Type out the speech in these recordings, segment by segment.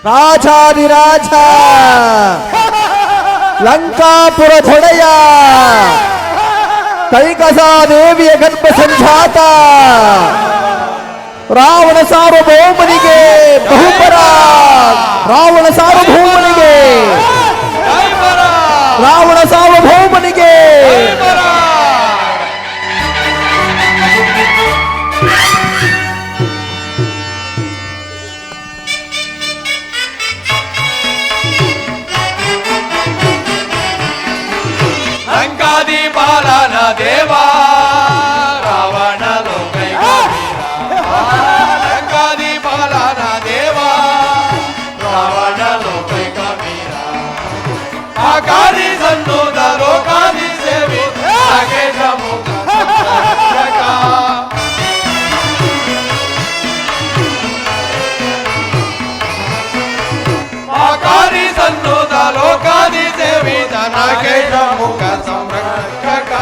ರಾಜಾದಿರಾಜ ಲಂಕಾಪುರ ದೊಡೆಯ ಕೈಕಸಾದೇವಿಯ ಗರ್ಭ ಸಂಜಾತ ರಾವಣ ಸಾರ್ವಭೌಮನಿಗೆ ಬಹುಪರ ರಾವಣ ಸಾರ್ವಭೌಮನಿಗೆ ರಾವಣ ಸಾರ್ವಭೌಮನಿಗೆ ಲಂಕಾದಿ ಬಾಲನ ದೇವಾ ರಾವಣ ಲಂಕಾದಿ ಬಾಲನ ದೇವಾ ರಾವಣ ಲೋಕೈಕ ವೀರ ಆಕಾರಿ ಸನ್ನೋದ ಲೋಕಾದಿ ಸೇವಿ ನಾಗೇಶ ಮುಖ ಆಕಾರಿ ಸನ್ನೋದ ಲೋಕಾದಿ ಸೇವಿತ ನಾಗೇಶ ಮುಖ ಸಂರಕ್ಷಕ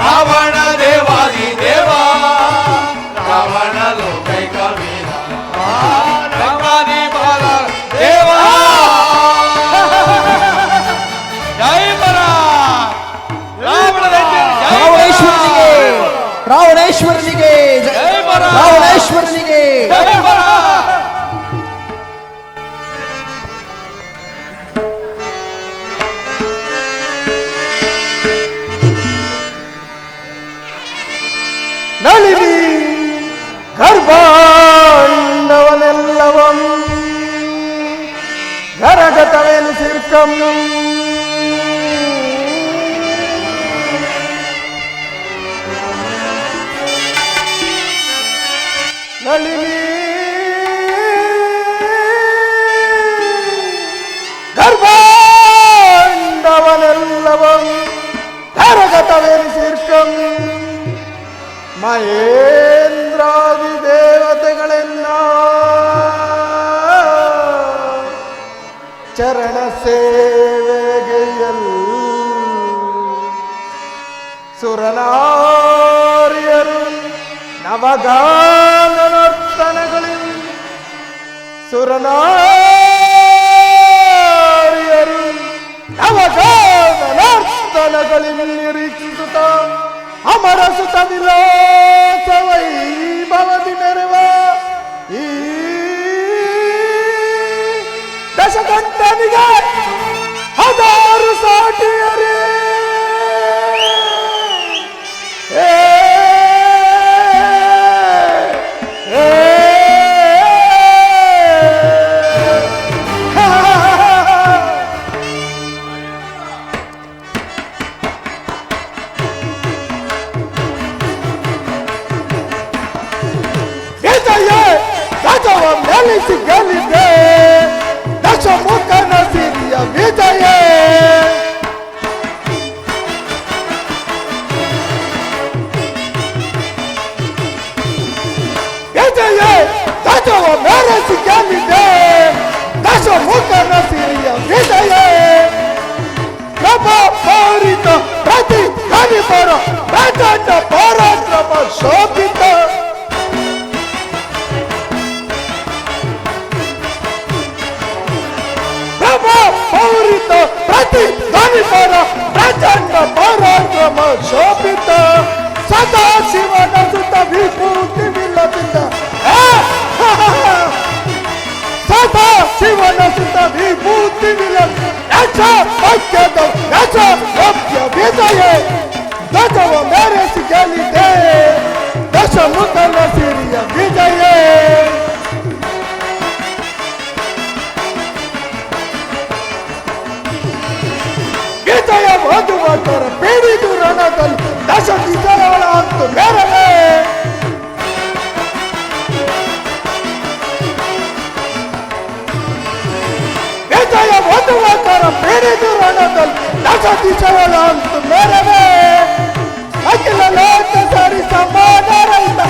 ರಾವಣ ದೇವಾದಿ ದೇವ ರಾವಣ ಲೋಕೈಕ ವೀರ ಲಂಕಾದಿ ಬಾಲ ದೇವ ಜೈ ಬರ ರಾವಣೇಶ್ವರನಿಗೆ ರಾವಣೇಶ್ವರನಿಗೆ ರಾವಣೇಶ್ವರನಿಗೆ ಜೈ ಬರ ನಳಿನಿ ಗರ್ಭಾಂಡವನೆಲ್ಲವಂ ಗರಗತವೆನಿಸಿರ್ಕಂ ನಳಿನಿ ಗರ್ಭಾಂಡವನೆಲ್ಲವಂ ಗರಗತವೆನಿಸಿರ್ಕಂ ಮಹೇಂದ್ರಾದಿ ದೇವತೆಗಳೆಲ್ಲ ಚರಣ ಸೇವೆಗೆಯಲ್ ಸುರನಾರಿಯರು ನವಗಾನರ್ತನಗಳಿಲ್ ಸುರನಾರಿಯರು ನವಗಾನರ್ತನಗಳಿಲ್ ನಿರೀಕ್ಷಿಸುತ್ತ ಅಮರ ಸುತ ವಿಲಾಸ ವೈಭವದಿ ಮೆರವ ಈ ದಶಕಂಠನಿಗೆ ಹದಾರು ಸಾಟಿಯರೇ ಗೆಲ್ಲಿದೆ ದಶಮುಖನ ಸಿರಿಯ ವಿಜಯ ವಿಜಯ ದಶವ ಮೆರೆಸಿ ಗೆಲ್ಲಿದೆ ದಶಮುಖನ ಸಿರಿಯ ವಿಜಯ ಪ್ರಭಾರಿತ ಪ್ರತಿ ಕನಿಪರ ಪ್ರಚಂಡ ಪರಾಕ್ರಮ ಶೋಭಿತ ಪೌರಿತ ಪ್ರತಿ ಧ್ವನಿಪರ ಪ್ರಚಂಡ ಪರಾಕ್ರಮ ಶೋಭಿತ ಸದಾ ಶಿವನ ಸುತ ವಿಭೂತಿ ವಿಲಪಿತ ಸದಾ ಶಿವನ ಸುತ ವಿಭೂತಿ ವಿಲಪಿತ ಪದ್ಯದ ರಸ ಭಕ್ಯ ವಿಜಯ ದಶವ ಮೆರೆಸಿ ಗೆಲ್ಲಿದೆ ದಶಮುಖನ ಸಿರಿಯ ವಿಜಯ ವಿಜಯ ಮಧುಮಕರ ಪೀಡಿತು ರಣದಲ್ಲಿ ದಶ ದಿಶಗಳ ಅಂತು ಮೆರವೆ ವಿಜಯ ಮಧುಮಕರ ಪೀಡಿತು ರಣದಲ್ಲಿ ದಶ ದಿಶಗಳ ಅಂತು ಮೆರವೆ ಅಖಿಲ ಲೋಕ ಸರಿ ಸಮಾನ ರಹಿತ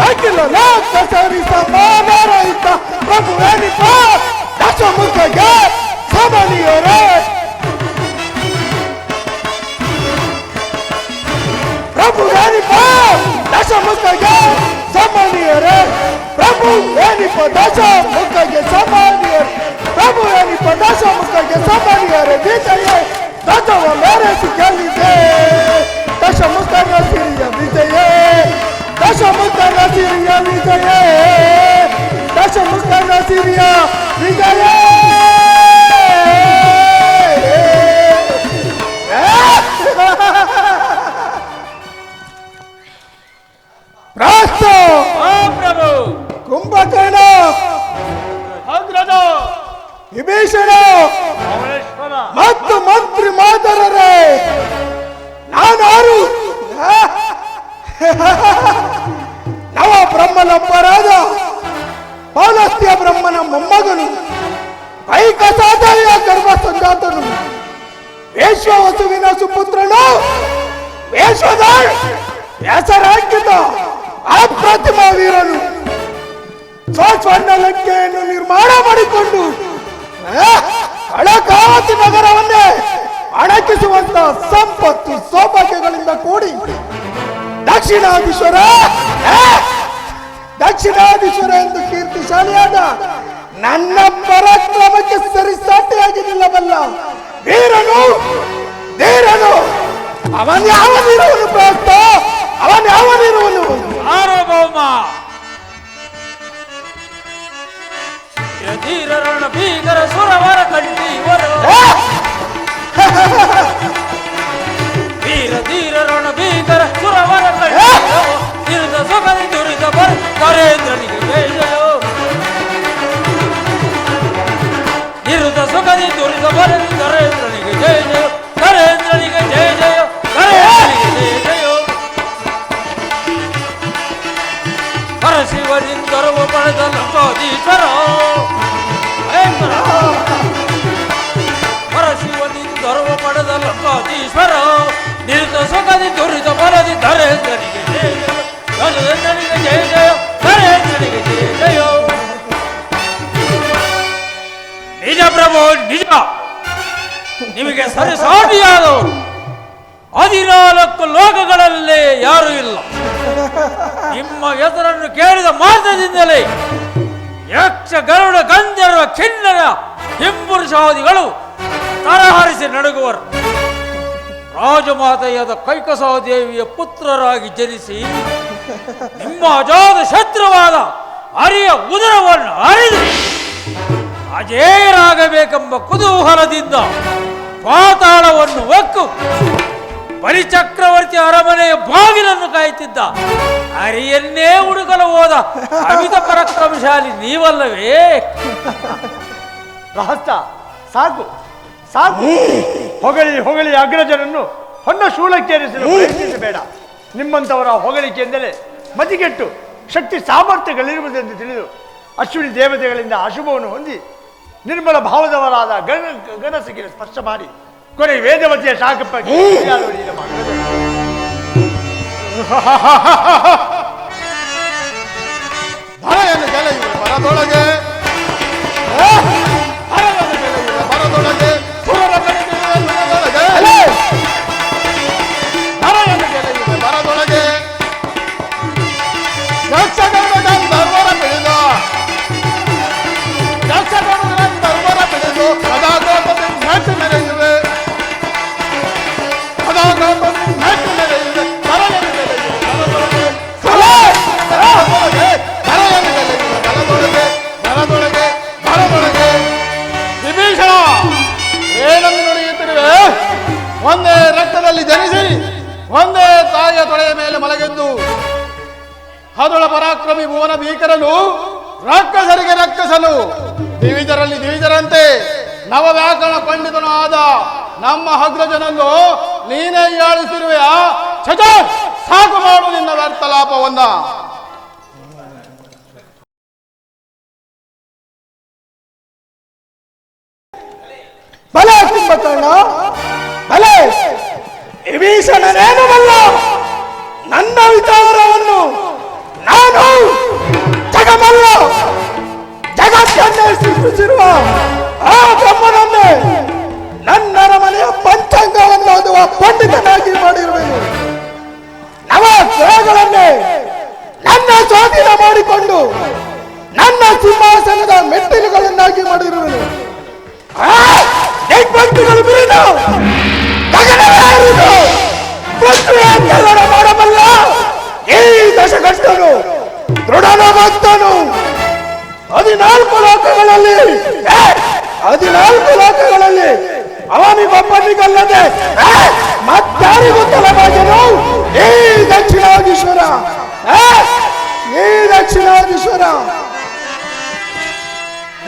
ಅಖಿಲ ಲೋಕ ಸರಿ ಸಮಾನ ರಹಿತ ಪ್ರಭುವೇನಿಪ ದಶಮುಖಗೆ ಸಮನಿಯರೇ ಪ್ರಭು ದಶಮುಖಗೆ ಸಮನಿಯರೇ ಪ್ರಭು ಏನಿಪ್ಪ ದಶ ಮುಖಗೆ ಸಾಮಾನ್ಯರು ಪ್ರಭು ಏನಿಪ್ಪ ದಶ ಮುಖಗೆ ಸಾಮಾನ್ಯರು ವಿಜಯ ದಶವ ಮೆರೆಸಿ ಗೆಲ್ಲಿದೆ ದಶ ಮುಖನ ಸಿರಿಯ ವಿಜಯ ದಶ ಮುಖನ ಸಿರಿಯ ವಿಜಯ ದಶ ಮುಖನ ಸಿರಿಯ ವಿಜಯ ಪ್ರಾಸ್ತ ಪ್ರಭು ಕುಂಭಕರ್ಣ ಅಗ್ರಜ ವಿಭೀಷಣ ಅವಳೇಶ್ವರ ಮತ್ತು ಮಂತ್ರಿ ಮಾತರರೇ ನಾನಾರು ನವ ಬ್ರಹ್ಮನೊಬ್ಬರಾದ ಪೌಲಸ್ತ್ಯ ಬ್ರಹ್ಮನ ಮೊಮ್ಮಗನು ಕೈಕಸಾದಯ ಗರ್ಭ ಸಂಜಾತನು ವೇಶ್ವವಸುವಿನ ಸುಪುತ್ರನು ವೇಶ್ವದ ಹೆಸರಾಂಕಿತ ಅಪ್ರತಿಮ ವೀರನು ಸ್ವರ್ಣ ಲಂಕೆಯನ್ನು ನಿರ್ಮಾಣ ಮಾಡಿಕೊಂಡು ಹಳಕಾವತಿ ನಗರವನ್ನೇ ಅಣಕಿಸುವಂತ ಸಂಪತ್ತು ಸೌಭಾಗ್ಯಗಳಿಂದ ಕೂಡಿ ದಕ್ಷಿಣಾಧೀಶ್ವರ ಎಂದು ಕೀರ್ತಿಶಾಲಿಯಾದ ನನ್ನ ಪರಾಕ್ರಮಕ್ಕೆ ಸರಿಸಾಟಿಯಾಗಿ ನಿಲ್ಲಬಲ್ಲ ವೀರನು ಧೀರನು ಅವನ್ ಯಾವನಿರುವನು ಪ್ರಾಸ್ತ ಅವನ್ ಯಾವನಿರುವನು ಸಾರ್ವಭೌಮ ಧೀರರಣ ಬೀಗರ ಸುರವರ ಕಂಠೀವರು ವೀರ ಧೀರರಣ ಬೀಗರ ಸುರವರ ಕಂಠೀವರು ಇರುದ ಸುಖದಿ ದುರಿದ ಬರ ನರೇಂದ್ರನಿಗೆ ಜಯೋ ಇರುದ ಸುಖದಿ ದುರಿದ ಬರ ನರೇಂದ್ರನಿಗೆ ಜಯ ಜಯ ನರೇಂದ್ರನಿಗೆ ಜಯ ಜಯ ನರೇಂದ್ರನಿಗೆ ಜಯ ಜಯೋ ಪರಶಿವನಿಂದರವು ಪಡೆದ ಲಂಕಾಧೀಶ್ವರ ಪರಶಿವನಿಂದರವು ಪಡೆದ ಲಂಕಾಧೀಶ್ವರ ನಿರುತ ಸುಖದಿ ದುರಿತ ಬರದಿ ನರೇಂದ್ರನಿಗೆ ಜಯ ಜಯ ನರೇಂದ್ರನಿಗೆ ಜಯ ಜಯ ನರೇಂದ್ರನಿಗೆ ಜಯ ಜಯ ನಿಜ ಪ್ರಭು ನಿಜ ನಿಮಗೆ ಸರಿಸಾಟಿಯಾದವರು 14 ಲೋಕಗಳಲ್ಲೇ ಯಾರೂ ಇಲ್ಲ. ನಿಮ್ಮ ಹೆಸರನ್ನು ಕೇಳಿದ ಮಾತ್ರದಿಂದಲೇ ಯಕ್ಷ ಗರುಡ ಗಂಧರ್ವ ಕಿನ್ನರ ಹಿಂಪುರುಷಾದಿಗಳು ತರಹರಿಸಿ ನಡುಗುವರು. ರಾಜಮಾತೆಯಾದ ಕೈಕಸಾದೇವಿಯ ಪುತ್ರರಾಗಿ ಜನಿಸಿ ನಿಮ್ಮ ಅಜಾದ ಶತ್ರುವಾದ ಹರಿಯ ಉದರವನ್ನು ಹರಿದು ಅಜೇಯರಾಗಬೇಕೆಂಬ ಕುತೂಹಲದಿಂದ ಪಾತಾಳವನ್ನು ಒಕ್ಕು ಬಲಿಚಕ್ರವರ್ತಿ ಅರಮನೆಯ ಬಾಗಿಲನ್ನು ಕಾಯುತ್ತಿದ್ದ ಹರಿಯನ್ನೇ ಹುಡುಕಲು ಹೋದ ಅಮಿತ ಪರಾಕ್ರಮಶಾಲಿ ನೀವಲ್ಲವೇ? ರಹಸ್ಯ ಸಾಕು ಸಾಕು. ಹೊಗಳಿ ಹೊಗಳಿ ಅಗ್ರಜರನ್ನು ಹೊನ್ನ ಶೂಲಕ್ಕೇರಿಸಲು ಪ್ರಯತ್ನಿಸಬೇಡ. ನಿಮ್ಮಂಥವರ ಹೊಗಳಿಕೆಯಿಂದಲೇ ಮತಿಗೆಟ್ಟು ಶಕ್ತಿ ಸಾಮರ್ಥ್ಯಗಳಿರುವುದೆಂದು ತಿಳಿದು ಅಶ್ವಿನಿ ದೇವತೆಗಳಿಂದ ಅಶುಭವನ್ನು ಹೊಂದಿ ನಿರ್ಮಲ ಭಾವದವರಾದ ಗಣಸಿಗೆ ಸ್ಪರ್ಶ ಮಾಡಿ ಕೊನೆ ವೇದವತಿಯ ಶಾಖಪ್ಪಗೆ ಭರಯನ್ನು ಗೆಲೆಯುವ ಬರದೊಳಗೆ ಬರದೊಳಗೆ ಭರಯನ್ನು ಗೆಲೆಯುವ ಬರದೊಳಗೆ ಗಂಧರ್ವರ ಪಿಡಿದ ಗಂಧರ್ವರ ಪಿಡಿದು ಸದಾಗೋಪದ ನಾಟ್ಯ ಮೆರೆಯುವೆ ಸದಾಗೋಪದ ನಾಟ್ಯ ಮೆರೆಯುವೆ ಭರಯನ್ನು ಗೆಲೆಯುವ ಬರದೊಳಗೆ ಭರಯನ್ನು ಗೆಲೆಯುವ ಬರದೊಳಗೆ ಬರದೊಳಗೆ ಬರದೊಳಗೆ ವಿಭೀಷಣ ಏನನ್ನು ನುಡಿಯುತ್ತಿರುವೆ? ಒಂದೇ ರಕ್ತದಲ್ಲಿ ಜನಿಸಿ ಒಂದೇ ತಾಯಿಯ ತೊಳೆಯ ಮೇಲೆ ಮಲಗೆದ್ದು ಹದೊಳ ಪರಾಕ್ರಮಿ ಭುವನ ಭೀಕರನು ರಾಕ್ಷಸರಿಗೆ ರಕ್ಷಸನು ದಿವಿಜರಲ್ಲಿ ದಿವಿಜರಂತೆ ನವ ವ್ಯಾಕರಣ ಪಂಡಿತನು ಆದ ನಮ್ಮ ಅಗ್ರಜನನ್ನು ನೀನೇ ಯಾಳಿಸಿರುವೆಯಾ? ಛಚ, ಸಾಕು ಮಾಡು ನಿನ್ನ ವ್ಯರ್ಥಲಾಪವನ್ನ. ಬಲೆ ಕುಂಭಕರ್ಣ ಬಲೆ, ವಿಭೀಷಣನೇನು ಬಲ್ಲ ನನ್ನ ವಿಚಾರವನ್ನು ನಾನು ಜಗಮಲ್ಲ ಜಗತ್ತನ್ನೇ ಸೃಷ್ಟಿಸಿರುವ ಆ ಬ್ರಹ್ಮನನ್ನೇ ನನ್ನ ಅರಮನೆಯ ಪಂಚಾಂಗವನ್ನು ಓದುವ ಪಂಡಿತನಾಗಿ ಮಾಡಿರುವೆನು. ನವ ಗ್ರಹಗಳನ್ನೇ ನನ್ನ ಸ್ವಾಧೀನ ಮಾಡಿಕೊಂಡು ನನ್ನ ಸಿಂಹಾಸನದ ಮೆಟ್ಟಿಲುಗಳನ್ನಾಗಿ ಮಾಡಿರುವನು. ದಿಗ್ಬಂಧುಗಳು ಬಿರಿದು ಗಗನವೇರಿದು ಪೃಥ್ವಿಯನ್ನೆಲ್ಲರ ಮಾಡಬಲ್ಲ ಈ ದಶಕಷ್ಟನು ದೃಢನ ಭಕ್ತನು. 14 ಲೋಕಗಳಲ್ಲಿ ಅವನಿಗೊಬ್ಬನಿಗಲ್ಲದೆ ಮತ್ತಾರಿಗೂ ತಲೆಬಾಜನು ಈ ದಕ್ಷಿಣಾಧೀಶ್ವರ.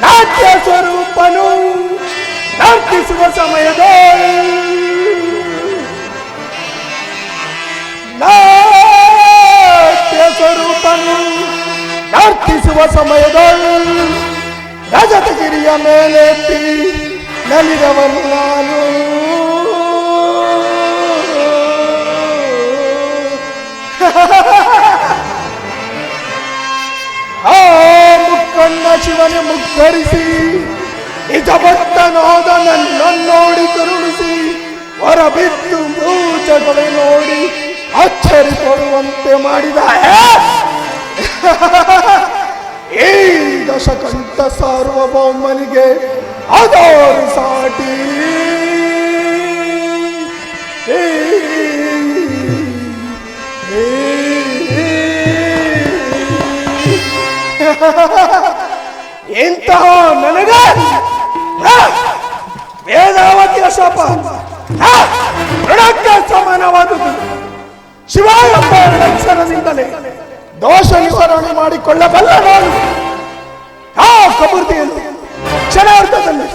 ನಾಟ್ಯ ಸ್ವರೂಪನು ನರ್ತಿಸುವ ಸಮಯದಲ್ಲಿ ರಜತಗಿರಿಯ ಮೇಲೆತ್ತಿ ನಲಿದವನು ನಾನು. ಆ ಮುಕ್ಕಣ್ಣ ಶಿವನೇ ಮುಗ್ಗರಿಸಿ ನಿಜ ಭಕ್ತನಾದ ನನ್ನನ್ನೋಡಿ ಕರುಣಿಸಿ ಹೊರಬಿದ್ದು ಮೂಚಗಳೇ ನೋಡಿ ಅಚ್ಚರಿ ಕೊಡುವಂತೆ ಮಾಡಿದ ಈ ದಶಕಂಠ ಸಾರ್ವಭೌಮನಿಗೆ ಅದೋರು ಸಾಟಿ. ಇಂತಹ ನನಗ ವೇದಾವತಿಯ ಶಾಪ ಋಣಕ್ಕೆ ಸಮಾನವಾದುದು. ಶಿವ ಎಂಬ ಅಕ್ಷರದಿಂದಲೇ ದೋಷ ನಿವಾರಣೆ ಮಾಡಿಕೊಳ್ಳಬಲ್ಲ ನಾನು. ಆ ಕಬೂರ್ತಿಯನ್ನು ಕ್ಷಣಾರ್ಧದಲ್ಲಿ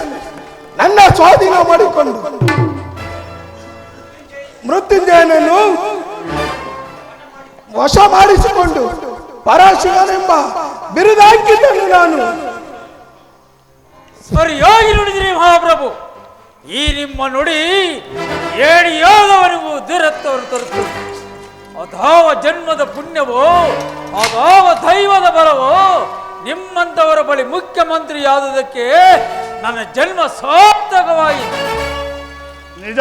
ನನ್ನ ಸ್ವಾಧೀನ ಮಾಡಿಕೊಂಡು ಮೃತ್ಯುಂಜಯನನ್ನು ವಶ ಮಾಡಿಸಿಕೊಂಡು ಪರಶಿವನೆಂಬ ಬಿರುದಾಂಕಿತನು ನಾನು. ಸರಿಯಾಗಿ ನುಡಿದಿರಿ ಮಹಾಪ್ರಭು. ಈ ನಿಮ್ಮ ನುಡಿ ಏಣಿಯಾದವನಿಗೂ ದುರತ್ತವರು ತರುತ್ತದೆ. ಅದಾವ ಜನ್ಮದ ಪುಣ್ಯವೋ, ಅದಾವ ದೈವದ ಬಲವೋ, ನಿಮ್ಮಂತವರ ಬಳಿ ಮುಖ್ಯಮಂತ್ರಿಯಾದುದಕ್ಕೆ ನನ್ನ ಜನ್ಮ ಸಾರ್ಥಕವಾಯಿತು. ನಿಜ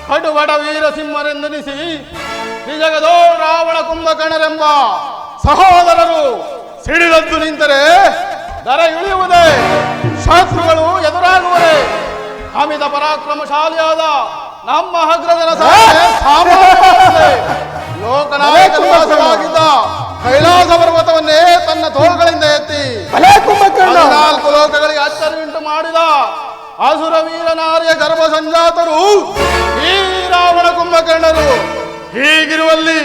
ಕಡು ಬಡ ವೀರಸಿಂಹರೆಂದೆನಿಸಿ ನಿಜಗದೋ ರಾವಣ ಕುಂಭಕರ್ಣರೆಂಬ ಸಹೋದರರು ಸಿಡಿದದ್ದು ನಿಂತರೆ ದರ ಇಳಿಯುವುದೇ, ಶತ್ರುಗಳು ಎದುರಾಗುವರೇ. ಅಮಿತ ಪರಾಕ್ರಮಶಾಲಿಯಾದ ನಮ್ಮ ಅಗ್ರಜನ ಲೋಕನಾಯಕ ನಿವಾಸವಾಗಿದ್ದ ಕೈಲಾಸ ಪರ್ವತವನ್ನೇ ತನ್ನ ತೋಳುಗಳಿಂದ ಎತ್ತಿ 14 ಲೋಕಗಳಿಗೆ ಅಚ್ಚರಿಯುಂಟು ಮಾಡಿದ ಅಸುರ ವೀರನಾರ್ಯ ಗರ್ಭ ಸಂಜಾತರು ಈ ರಾವಣ ಕುಂಭಕರ್ಣರು. ಹೀಗಿರುವಲ್ಲಿ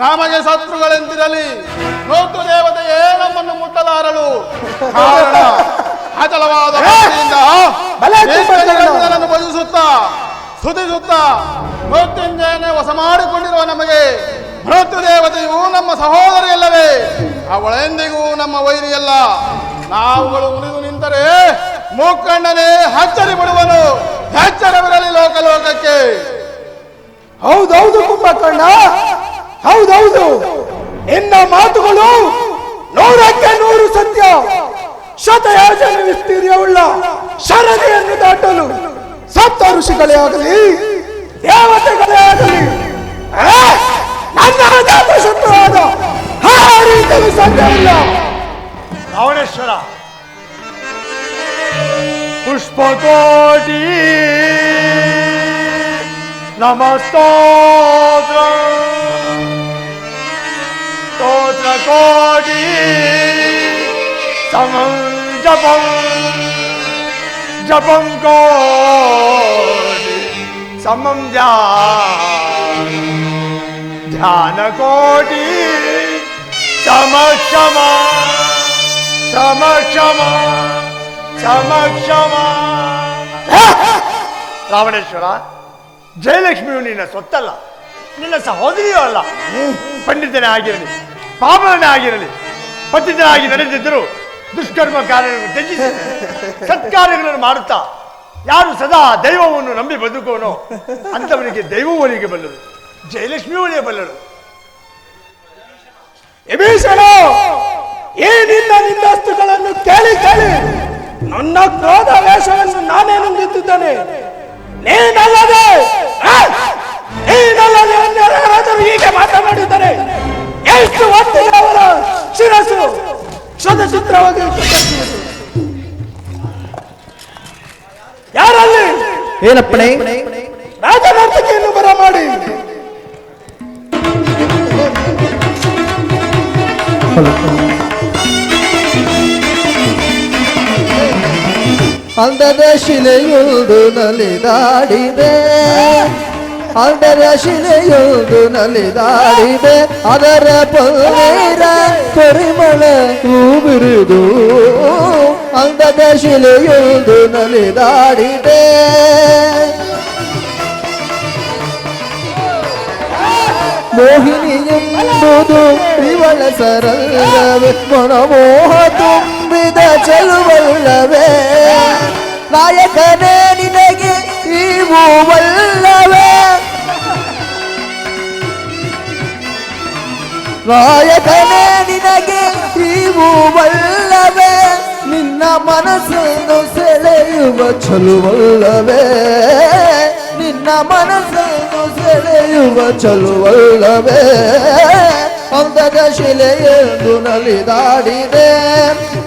ನಮಗೆ ಶತ್ರುಗಳೆಂದಿರಲಿ ಮೃತ್ಯು ದೇವತೆಯೇ ನಮ್ಮನ್ನು ಮುಟ್ಟಲಾರಳು. ಕಾರಣ ಅಚಲವಾದ ಭಕ್ತಿಯಿಂದ ಭಜಿಸುತ್ತಾ ಸ್ತುತಿಸುತ್ತಾ ಮೃತ್ಯುಂಜಯನೇ ವಶ ಮಾಡಿಕೊಂಡಿರುವ ನಮಗೆ ಮೃತ್ಯು ದೇವತೆಯು ನಮ್ಮ ಸಹೋದರಿಯಲ್ಲವೇ, ಅವಳೆಂದಿಗೂ ನಮ್ಮ ವೈರಿಯಲ್ಲ. ನಾವುಗಳು ಉಳಿದು ನಿಂತರೆ ಮುಕ್ಕಣ್ಣನೇ ಅಚ್ಚರಿ ಬಿಡುವನು. ಎಚ್ಚರವಿರಲಿ ಲೋಕಲೋಕಕ್ಕೆ. ಹೌದೌದು ಕುಂಭಕರ್ಣ, ಹೌದೌದು. ಎನ್ನ ಮಾತುಗಳು 100ಕ್ಕೆ 100 ಸತ್ಯ. ಶತಯೋಜನ ವಿಸ್ತೀರ್ಯವುಳ್ಳ ಶರದಿಯನ್ನು ದಾಟಲು ಸಪ್ತ ಋಷಿಗಳೇ ಆಗಲಿ ದೇವತೆಗಳೇ ಆಗಲಿ ನನ್ನ ಅಜಾತ ಶತ್ರುವಾದ ಹಾರಿಸಲು ಸಾಧ್ಯವಿಲ್ಲ. ರಾವಣೇಶ್ವರ ಪುಷ್ಪಕೋಟಿ ನಮಸ್ತೋತ್ರ ಸ್ತೋತ್ರಕೋಟಿ ಸಮಂ ಜಪಂ ಜಪಂ ಕೋಟಿ ಸಮಂ ಧ್ಯಾನ ಕೋಟಿ ಸಮಕ್ಷಮ ಸಮಕ್ಷಮ ಸಮಕ್ಷಮ. ರಾವಣೇಶ್ವರ, ಜಯಲಕ್ಷ್ಮಿಯು ನಿನ್ನ ಸೊತ್ತಲ್ಲ, ನಿನ್ನ ಸಹೋದರಿಯೂ ಅಲ್ಲ. ಪಂಡಿತನೇ ಆಗಿರಲಿ, ಪಾವನೇ ಆಗಿರಲಿ, ಪತಿತನಾಗಿ ನಡೆದಿದ್ದರೂ ದುಷ್ಕರ್ಮ ಕಾರ್ಯಗಳನ್ನು ತ್ಯಜಿಸಿ ಸತ್ಕಾರ್ಯಗಳನ್ನು ಮಾಡುತ್ತಾ ಯಾರು ಸದಾ ದೈವವನ್ನು ನಂಬಿ ಬದುಕುವನೋ ಅಂತವನಿಗೆ ದೈವ ಒಲಿಗೆ ಬಲ್ಲರು, ಜಯಲಕ್ಷ್ಮಿ ಒಲಿಯ ಬಲ್ಲರು. ವಿಭೀಷಣ, ಈ ನಿನ್ನ ನಿಂದಸ್ತುಗಳನ್ನು ಕೇಳಿ ಕೇಳಿ ನನ್ನ ಕ್ರೋಧ ವೇಷವನ್ನು ನಾನೇ ನುಂಗುತ್ತಿದ್ದೇನೆ. ನೀನಲ್ಲದೆ ಅನ್ಯರಾದರೂ ಹೀಗೆ ಮಾತನಾಡಿದ್ದಾರೆ ಎಷ್ಟು ಹೊತ್ತಿಗೆ ಅವರ ಶಿರಸ್ಸು ಕ್ಷತ ಚಿತ್ರವಾಗಿ ಕತ್ತರಿಸುವುದು. ಯಾರಲ್ಲಿ ಏನಪ್ಪಣೆ? ರಾಜನರ್ತಕಿಯನ್ನು ಬರಮಾಡಿ ಅಂದದ ಶಿಲೆಯೊಂದು ನಲಿದಾಡಿದೆ, ಅಂದದ ಶಿಲೆಯೊಂದು ನಲಿದಾಡಿದೆ, ಅದರ ಪನ್ನೀರ ಪರಿಮಳ ಹೂಬಿರುವುದು. ಅಂದದ ಶಿಲೆಯೊಂದು ನಲಿದಾಡಿದೆ, ಮೋಹಿನಿ ಎಂಬುದು ಇವಳ ಸರಳವೇ, ಮನಮೋಹ ತುಂಬಿದ ಚೆಲುವಲ್ಲವೇ, ನಾಯಕನೇ ನಿನಗೆ ಇವು ವಲ್ಲವೇ, ನಾಯಕನೇ ನಿನಗೆ ಇವು ವಲ್ಲವೇ, ನಿನ್ನ ಮನಸ್ಸನ್ನು ಸೆಳೆಯುವ ಚೆಲುವಲ್ಲವೇ, ನಿನ್ನ ಮನಸ್ಸನ್ನು ಸೆಳೆಯುವ ಚೆಲುವಲ್ಲವೇ, ಅಂದದ ಶಿಲೆಯೆಂದು ನಲಿದಾಡಿದೆ.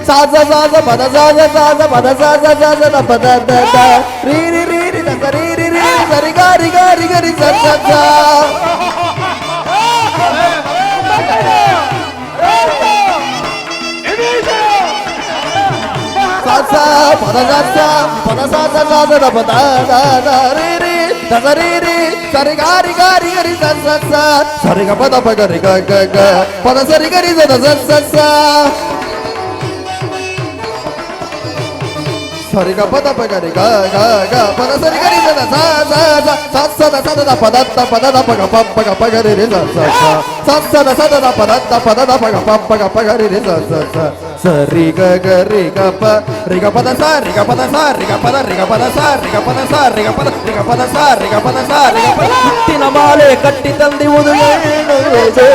ಸಾಸ ಸಾಸ ಪದ ಸಾಸ ಸಾಸ ಪದ ಸಾಸ ಸಾಸ ದ ಪದ ದ ದ ರೀ ರಿ ರೀ ರಿ ದ ಸ ರೀ ರಿ ರಿ ಸರಿ ಗಾರಿ ಗಾರಿ ಗರಿ ಸ ಸ ಸ ಸಾಸ ಪದ ಸಾಸ ಪದ ಸಾಸ ಸಾಸ ದ ಪದ ದ ದ ರೀ ರಿ ದ ಸ ರೀ ರಿ ಸರಿ ಗಾರಿ ಗಾರಿ ಗರಿ ಸ ಸ ಸ ಸರಿ ಗ ಪದ ಪ ಗರಿ ಗ ಗ ಗ ಪದ ಸರಿ ಗರಿ ದ ಸ ಸ ಸ ಸರಿ ಗ ಪದ ಪ ಗರಿ ಗ ಗ ಗ ಪದ ಸರಿ ಗರಿ ದ ಸ ಸ ಸ ಸ ಸ ದ ಸ ದ ಪದ ತ ಪದ ದ ಪ ಗ ಪ ಪ ಗ ಪ ಗರಿ ರಿ ಸ ಸ ಸ ಸ ಸ ದ ಸ ದ ಪದ ತ ಪದ ದ ಪ ಗ ಪ ಪ ಗ ಪ ಗರಿ ರಿ ಸ ಸ ಸ ಸರಿ ಗ ಗ ರಿ ಗ ಪ ರಿ ಗ ಪದ ಸ ರಿ ಗ ಪದ ಸ ರಿ ಗ ಪದ ರಿ ಗ ಪದ ಸ ರಿ ಗ ಪದ ಸ ರಿ ಗ ಪದ ರಿ ಗ ಪದ ಸ ರಿ ಗ ಪದ ಸ ರಿ ಗ ಪದ ಮುತ್ತಿನ ಮಾಲೆ ಕಟ್ಟಿ ತಂದಿವುದು ಏನುವುದು,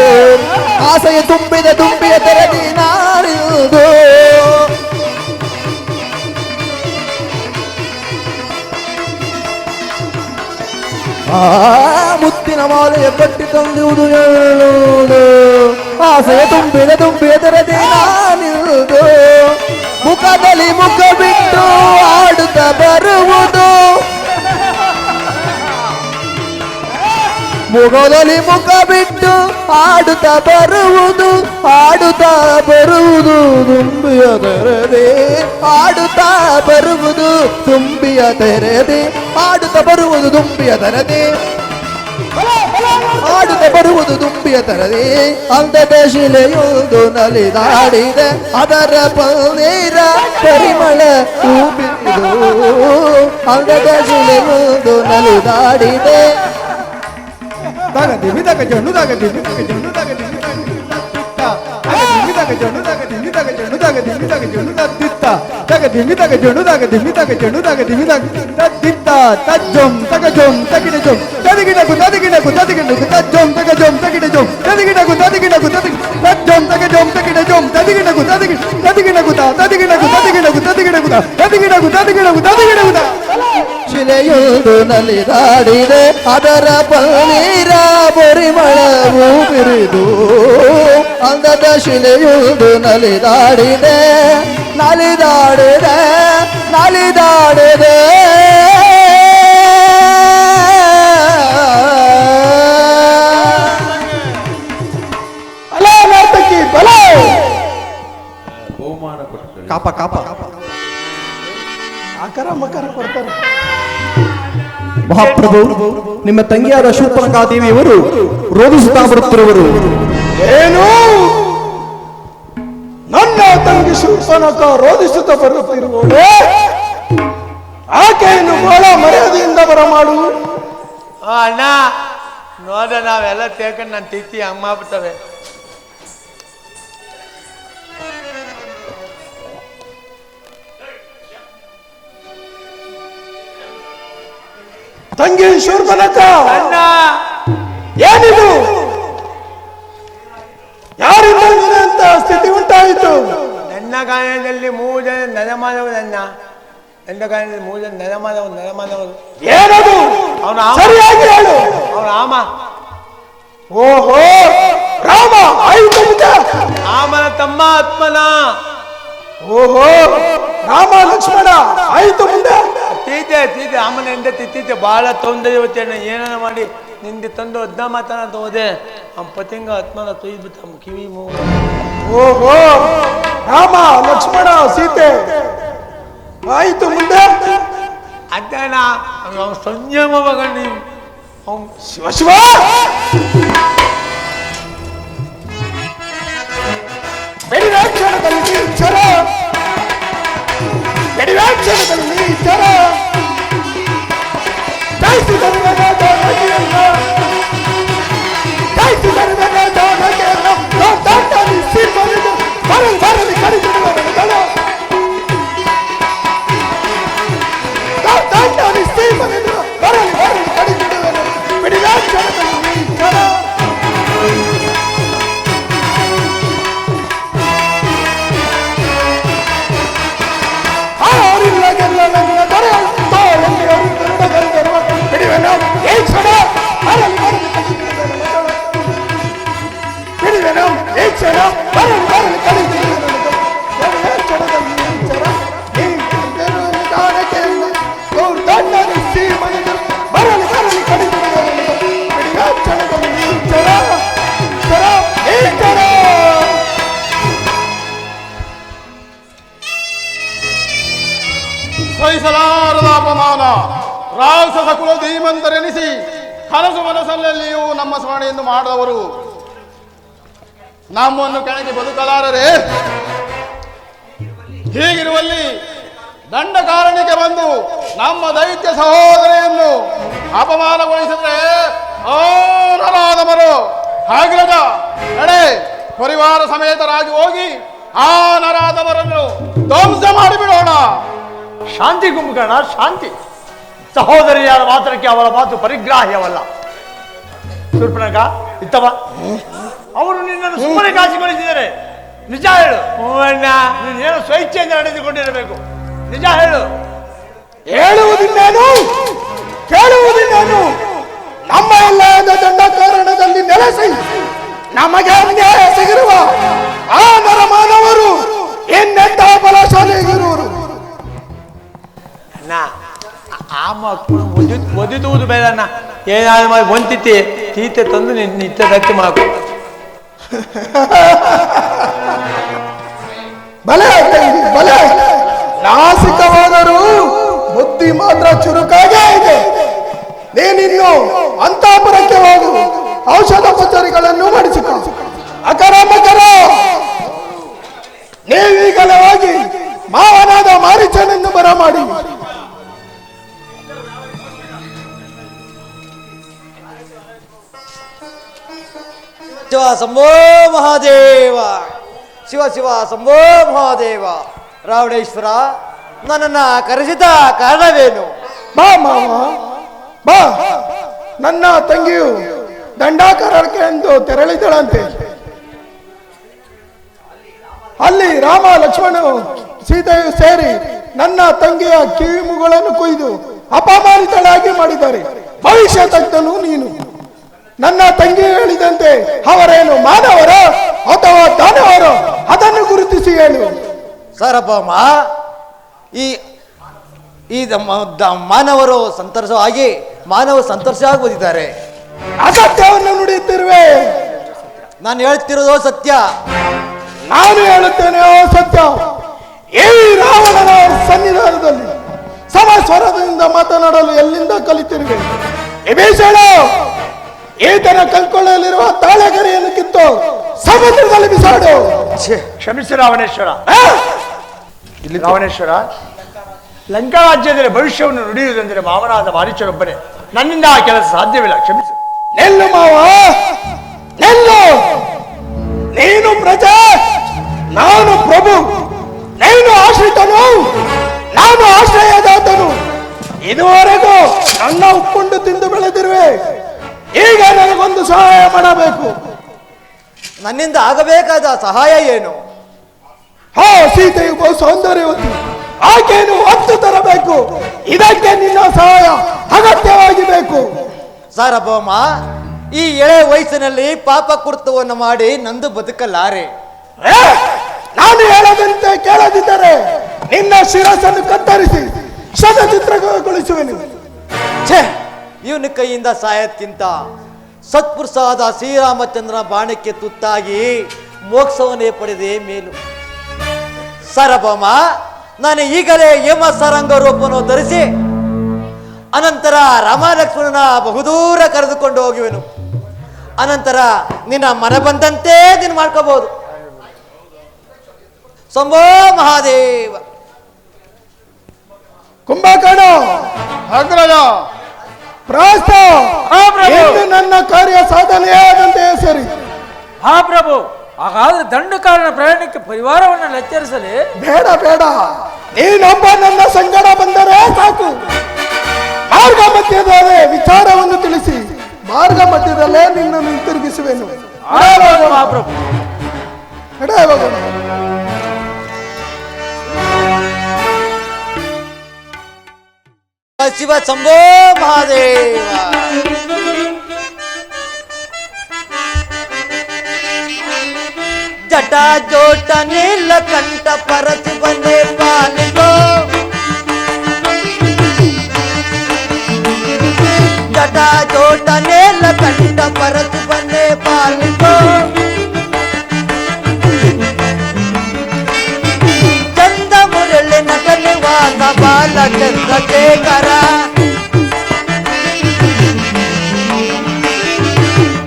ಆಸೆಯ ತುಂಬಿದ ತುಂಬಿಯ ತೆರೆದಿ ನಾರಿಯುವುದು, ಮುತ್ತಿನ ಮಾಲೆಯ ಕಟ್ಟಿ ತಂದಿರುವುದು ಹೇಳುವುದು, ಆಸೆಯ ತುಂಬಿದ ತುಂಬಿಯ ತೆರೆದಿ ನಾನಿರುವುದು, ಮುಖದಲ್ಲಿ ಮುಖ ಬಿಟ್ಟು ಆಡುತ್ತ ಬರುವುದು, ಮುಖದಲ್ಲಿ ಮುಖ ಬಿಟ್ಟು ಆಡುತ್ತಾ ಬರುವುದು, ಆಡುತ್ತಾ ಬರುವುದು ತುಂಬಿಯ ತೆರೆದೆ, ಆಡುತ್ತಾ ಬರುವುದು ತುಂಬಿಯ ತೆರೆದೆ, ಆಡುತ್ತಾ ಬರುವುದು ತುಂಬಿಯ ತೆರೆದೆ, ಆಡುತ್ತಾ ಬರುವುದು ತುಂಬಿಯ ತೆರೆದೆ, ಅಂದದ ಶಿಲೆಯೊಂದು ನಲಿದಾಡಿದೆ, ಅದರ ಪನ್ನೀರ ಪರಿಮಳ ಹೂಬಿರುವುದು, ಅಂದದ ಶಿಲೆಯೊಂದು ನಲಿದಾಡಿದೆ. ತಗದಿವಿ ತಗ ಜಣ್ಣು ತಗದಿವಿ ತಗ ಜಣ್ಣು ತಗದಿವಿ ತಗ ಜಣ್ಣು ತಗದಿವಿ ತಗ ಜಣ್ಣು ತಗದಿವಿ ತಗ ಜಣ್ಣು ತದ್ದಿತ್ತ ತಗದಿವಿ ತಗ ಜಣ್ಣು ತಗದಿವಿ ತಗ ಜಣ್ಣು ತಗದಿವಿ ತಗ ತದ್ದಿತ್ತ ತಜ್ಜೊಂ ತಗ ಜೊಂ ತಗಿಡ ಜೊಂ ತದಿಗಿಡಕು ತದಿಗಿಡಕು ತದಿಗಿಡಕು ತಜ್ಜೊಂ ತಗ ಜೊಂ ತಗಿಡ ಜೊಂ ತದಿಗಿಡಕು ತದಿಗಿಡಕು ತದಿ ತಜ್ಜೊಂ ತಗ ಜೊಂ ತಗಿಡ ಜೊಂ ತದಿಗಿಡಕು ತದಿಗಿ ತದಿಗಿಡಕು ತದಿಗಿಡಕು ತದಿಗಿಡಕು ತದಿಗಿಡಕು ತದಿಗಿಡಕು ತದಿಗಿಡಕು ತದಿಗಿಡಕು ಶಿಲೆಯೊಂದು ನಲಿದಾಡಿದೆ, ಅದರ ಪನ್ನೀರ ಪರಿಮಳವು ಬಿರಿದು, ಅಂದದ ಶಿಲೆಯೊಂದು ನಲಿದಾಡಿದೆ, ನಲಿದಾಡಿದೆ, ನಲಿದಾಡಿದೆ. ಅಲೋ ನರ್ತಕಿ ಬಲೋ ಕಾಪ ಕಾಪ ಆಕರ ಮಕರ ಕೊಡ್ತಾರೆ. ಮಹಾಪ್ರಭು, ನಿಮ್ಮ ತಂಗಿಯಾದ ಶೂರ್ಪಣಖಾದೇವಿಯವರು ರೋಧಿಸುತ್ತಾ ಬರುತ್ತಿರುವರು. ಏನು? ನನ್ನ ತಂಗಿ ಶೂರ್ಪಣಖ ರೋಧಿಸುತ್ತಾ ಬರುತ್ತಿರುವವಳೆ? ಆಕೆಯನ್ನು ಬಹಳ ಮರ್ಯಾದೆಯಿಂದ ಬರಮಾಡು. ಅಣ್ಣ ನೋಡ, ನಾವೆಲ್ಲ ತೇಕೊಂಡು ನನ್ನ ತಿತ್ತಿ ಹಂಗ್ ಮಾಡ್ಬಿಡ್ತವೆ. ತಂಗಿ ಶೂರ್ಪಣಖ, ಅಣ್ಣ ಏನಿದು? ಯಾರಿಂದ ಅಂತ ಸ್ಥಿತಿ ಉಂಟಾಯಿತು? ನನ್ನ ಗಾಯನದಲ್ಲಿ 3 ಜನ ನರಮಾನವರನ್ನ, ನನ್ನ ಗಾಯನದಲ್ಲಿ 3 ಜನ ನರಮಾನವರು. ಏನದು? ಅವನ ಸರಿಯಾಗಿ ಹೇಳು. ಅವನ ಆಮ. ಓಹೋ, ರಾಮ ಆಯಿತು. ಆಮನ ತಮ್ಮ ಆತ್ಮನ ಓಹೋ ರಾಮ ಲಕ್ಷ್ಮಣ ಆಯ್ತು ಮುಂದೆ. ತೀತೆ ಆಮನೆಯಿಂದ ತಿತ್ತೀತೆ ಭಾಳ ತೊಂದರೆ ಇವತ್ತೇನ ಏನಾನ ಮಾಡಿ ನಿಂದೆ ತಂದು ಅದ್ನ ಮಾತನಾಡ್ತ ಹೋದೆ ನಮ್ಮ ಪತಿಂಗ ಹತ್ಮನ ತೊಯ್ದ್ಬಿಟ್ಟು ನಮ್ಮ ಕಿವಿ ಮೂಗು. ಓಹೋ ರಾಮ ಲಕ್ಷ್ಮಣ ಸೀತೆ ಆಯ್ತು ಮುಂದೆ. ಅದೇನ ಅವ್ನು ಸಂಯಮ ಮಗನಿ ಅವ್ನು ಶಿವ ಶಿವ ಬೆಡಿವೆ ಕ್ಷಣದಲ್ಲಿ ಚರ ಬೆಡಿವೆ ಕ್ಷಣದಲ್ಲಿ ಚರ ಜಾಸ್ತಿ ಬರುವಾಗ ಜಾನಕಿಯನ್ನ ಜಾಸ್ತಿ ಬರುವಾಗ ಜಾನಕಿಯನ್ನ ದಾಟಾಡಿ ಸೀಮನಿದು ಬರಲಿ ಬರಲಿ ಕಡಿದಿಡುವ ನನಗಲ ದಾಟಾಡಿ ಸೀಮನಿದು ಬರಲಿ ಬರಲಿ ಕಡಿದಿಡುವ ನನಗಲ ಬೆಡಿವೆ ಕ್ಷಣದಲ್ಲಿ ಚರ ಸಹಿಸಲಾರದ ಅಪಮಾನ ರಾಕ್ಷಸ ಕುಲ ಧೀಮಂತರೆನಿಸಿ ಕನಸು ಮನಸ್ಸಲ್ಲಿಯೂ ನಮ್ಮ ಸ್ಮರಣೆಯನ್ನು ಮಾಡಿದವರು ನಮ್ಮನ್ನು ಕೆಳಗೆ ಬದುಕಲಾರರೆ. ಹೀಗಿರುವಲ್ಲಿ ದಂಡಕಾರಣಿಗೆ ಬಂದು ನಮ್ಮ ದೈತ್ಯ ಸಹೋದರಿಯನ್ನು ಅಪಮಾನಗೊಳಿಸಿದ್ರೆ ನರಾದಮರು ಹಾಗಿರದ ನಡೆ ಪರಿವಾರ ಸಮೇತರಾಗಿ ಹೋಗಿ ಆ ನರಾದಮರನ್ನು ಧ್ವಂಸ ಮಾಡಿಬಿಡೋಣ. ಶಾಂತಿ ಗುಂಪುಗಣ ಶಾಂತಿ. ಸಹೋದರಿಯಾದ ಮಾತ್ರಕ್ಕೆ ಅವಳ ಮಾತು ಪರಿಗ್ರಾಹ್ಯವಲ್ಲ. ಶೂರ್ಪಣಖ ಇತ್ತವ ಅವರು ನಿನ್ನನ್ನು ಸುಮ್ಮನೆ ಕಾಸಿಗೊಳಿಸಿದ್ದಾರೆ. ನಿಜ ಹೇಳು. ನೀನೇನು ಸ್ವಇಚ್ಛೆಯಿಂದ ನಡೆದುಕೊಂಡಿರಬೇಕು. ನಿಜ ಹೇಳು. ಹೇಳುವುದಿನ್ನೇನು ಕೇಳುವುದಿನ್ನೇನು? ನಮ್ಮ ಎಲ್ಲ ದಂಡಕಾರಣದಲ್ಲಿ ನೆಲೆಸಿ ನಮಗೆ ಅನ್ಯಾಯ ಸಿಗಿರುವ ಆ ನರಮಾನವರು ಇನ್ನೆಂಥ ಬಲಶಾಲಿಗಿರುವರು. ಆ ಮಕ್ಕಳು ಒದಿದುವುದು ಬೇಡಣ್ಣ. ಏನಾದ್ರು ಮಾಡಿ ಒಂತಿತ್ತಿ ತೀತೆ ತಂದು ನಿತ್ಯ ಗಟ್ಟಿ ಮಾಕು. ಬಲೆ ತಂಗಿ ಬಲೆ. ನಾಸಿಕವಾದರೂ ಬುದ್ಧಿ ಮಾತ್ರ ಚುರುಕಾಗೇ ಇದೆ. ನೀನಿನ್ನು ಅಂತಾಪುರಕ್ಕೆ ಹೋಗು, ಔಷಧೋಪಚಾರಿಗಳನ್ನು ಮಾಡಿಸಿಕೊ. ಅಕರ ಮಕರ ನೀವೀಗಲೇ ಹೋಗಿ ಮಾವನಾದ ಮಾರೀಚನನ್ನು ಬರಮಾಡಿ. ಶಿವ ಶಂಭೋ ಮಹಾದೇವ, ಶಿವ ಶಿವ ಶಂಭೋ ಮಹಾದೇವ. ರಾವಣೇಶ್ವರ, ನನ್ನನ್ನು ಕರೆಸಿದ ಕಾರಣವೇನು? ಬಾ ಮಾವ ಬಾ. ನನ್ನ ತಂಗಿಯು ದಂಡಾಕಾರಕ್ಕೆ ಎಂದು ತೆರಳಿದಳಂತೆ. ಅಲ್ಲಿ ರಾಮ ಲಕ್ಷ್ಮಣನು ಸೀತೆಯು ಸೇರಿ ನನ್ನ ತಂಗಿಯ ಕಿವಿ ಮುಗಳನ್ನು ಕೊಯ್ದು ಅಪಮಾನಿತಳಾಗಿ ಮಾಡಿದ್ದಾರೆ. ಭವಿಷ್ಯ ತಜ್ಞನು ನೀನು. ನನ್ನ ತಂಗಿ ಹೇಳಿದಂತೆ ಅವರೇನು ಮಾನವರ ಅಥವಾ ದಾನವರೋ ಅದನ್ನು ಗುರುತಿಸಿ ಹೇಳು. ಸಾರಭೌಮ, ಈ ಮಾನವರು ಸಂತರ್ಷ ಆಗಿ ಮಾನವರು ಸಂತರ್ಷ ಆಗಿ ಓದಿದ್ದಾರೆ. ಅಸತ್ಯವನ್ನು ನುಡಿಯುತ್ತಿರುವೆ. ನಾನು ಹೇಳ್ತಿರೋದು ಸತ್ಯ. ನಾನು ಹೇಳುತ್ತೇನೆ ಸತ್ಯ. ಈ ರಾವಣನ ಸನ್ನಿಧಾನದಲ್ಲಿ ಸಮಸ್ವರದಿಂದ ಮಾತನಾಡಲು ಎಲ್ಲಿಂದ ಕಲಿತಿರುವೆ? ವಿಭೀಷಣ, ಈತನ ಕಲ್ಕೊಳ್ಳಲಿರುವ ತಾಳೆಗರಿಯನ್ನು ಕಿತ್ತು ಸಮುದ್ರದಲ್ಲಿ ಬಿಸಾಡು. ಕ್ಷಮಿಸಿ ರಾವಣೇಶ್ವರ. ರಾವಣೇಶ್ವರ, ಲಂಕಾ ರಾಜ್ಯದಲ್ಲಿ ಭವಿಷ್ಯವನ್ನು ನುಡಿಯುವುದೆಂದರೆ ಮಾವನಾದ ಮಾರೀಚನೊಬ್ಬನೇ. ನನ್ನಿಂದ ಆ ಕೆಲಸ ಸಾಧ್ಯವಿಲ್ಲ. ಕ್ಷಮಿಸು. ನೆಲ್ಲು ಮಾವ ನೆಲ್ಲು. ನೀನು ಪ್ರಜೆ, ನಾನು ಪ್ರಭು. ನೀನು ಆಶ್ರಿತನು, ನಾನು ಆಶ್ರಯದಾತನು. ಇದುವರೆಗೂ ನನ್ನ ಉಪ್ಪುಂಡು ತಿಂದು ಬೆಳೆದಿರುವೆ. ಈಗ ನನಗೊಂದು ಸಹಾಯ ಮಾಡಬೇಕು. ನನ್ನಿಂದ ಆಗಬೇಕಾದ ಸಹಾಯ ಏನು? ಸೀತೆಯು ಬಹು ಸೌಂದರ್ಯವತಿ. ಆಕೆಯನ್ನು ಹೊತ್ತು ತರಬೇಕು. ಇದಕ್ಕೆ ನಿನ್ನ ಸಹಾಯ ಅಗತ್ಯವಾಗಿ ಬೇಕು. ಸಾರಭೌಮ, ಈ ಎಳೆ ವಯಸ್ಸಿನಲ್ಲಿ ಪಾಪ ಕೃತ್ಯವನ್ನು ಮಾಡಿ ನಂದು ಬದುಕಲಾರೆ. ನಾನು ಹೇಳದಂತೆ ಕೇಳದಿದ್ದರೆ ನಿನ್ನ ಶಿರಸ್ಸನ್ನು ಕತ್ತರಿಸಿ ಶತಚಿತ್ರಗೊಳಿಸುವೆನು. ಛೇ, ಇವನ ಕೈಯಿಂದ ಸಾಯೋದ್ಕಿಂತ ಸತ್ಪುರುಷಾದ ಶ್ರೀರಾಮಚಂದ್ರನ ಬಾಣಕ್ಕೆ ತುತ್ತಾಗಿ ಮೋಕ್ಷವನ್ನೇ ಪಡೆದೇ ಮೇಲು. ಸಾರ್ವಭೌಮ, ನಾನು ಈಗಲೇ ಹೇಮ ಸಾರಂಗ ರೂಪವನ್ನು ಧರಿಸಿ ಅನಂತರ ರಾಮ ಲಕ್ಷ್ಮಣನ ಬಹುದೂರ ಕರೆದುಕೊಂಡು ಹೋಗುವೆನು. ಅನಂತರ ನಿನ್ನ ಮನ ಬಂದಂತೆ ನೀನು ಮಾಡ್ಕೋಬಹುದು. ಶಂಭೋ ಮಹಾದೇವ. ಕುಂಭಕರ್ಣ, ಅಗ್ರಜ, ಪ್ರಾಸ್ತ ಎಂದು ನನ್ನ ಕಾರ್ಯ ಸಾಧನೆಯಾದಂತೆ ಸರಿ. ಹಾ ಪ್ರಭು, ಹಾಗಾದ್ರೆ ದಂಡಕಾರನ ಪ್ರಯಾಣಕ್ಕೆ ಪರಿವಾರವನ್ನು ಎಚ್ಚರಿಸಲಿ. ಬೇಡ ಬೇಡ, ನೀನೊಬ್ಬ ನನ್ನ ಸಂಗಡ ಬಂದರೆ ಸಾಕು. ಮಾರ್ಗ ಮಧ್ಯದಲ್ಲೇ ವಿಚಾರವನ್ನು ತಿಳಿಸಿ ಮಾರ್ಗ ಮಧ್ಯದಲ್ಲೇ ನಿನ್ನನ್ನು ಹಿಂತಿರುಗಿಸುವೆನು. ಮಹಾಪ್ರಭು, ನಡೆ ಹೋಗೋಣ. ಶಿವ ಶಂಭೋ ಮಹಾದೇವ. ಜಟ ಜೋಟ ನೀಲ ಕಂಠ ಪರಸಿ ಬಂದೆ ಪಾಲಿಗೋ. ಜಟ ಜೋಟ ನೀಲ ಕಂಠ ಪರಸಿ ಬಂದೆ ಪಾಲಿಗೋ. ಚಂದ ಮುರಳಿ ನಟನೆ ವಾಸ ಬಾಲ ಚಂದ್ರಶೇಖರ.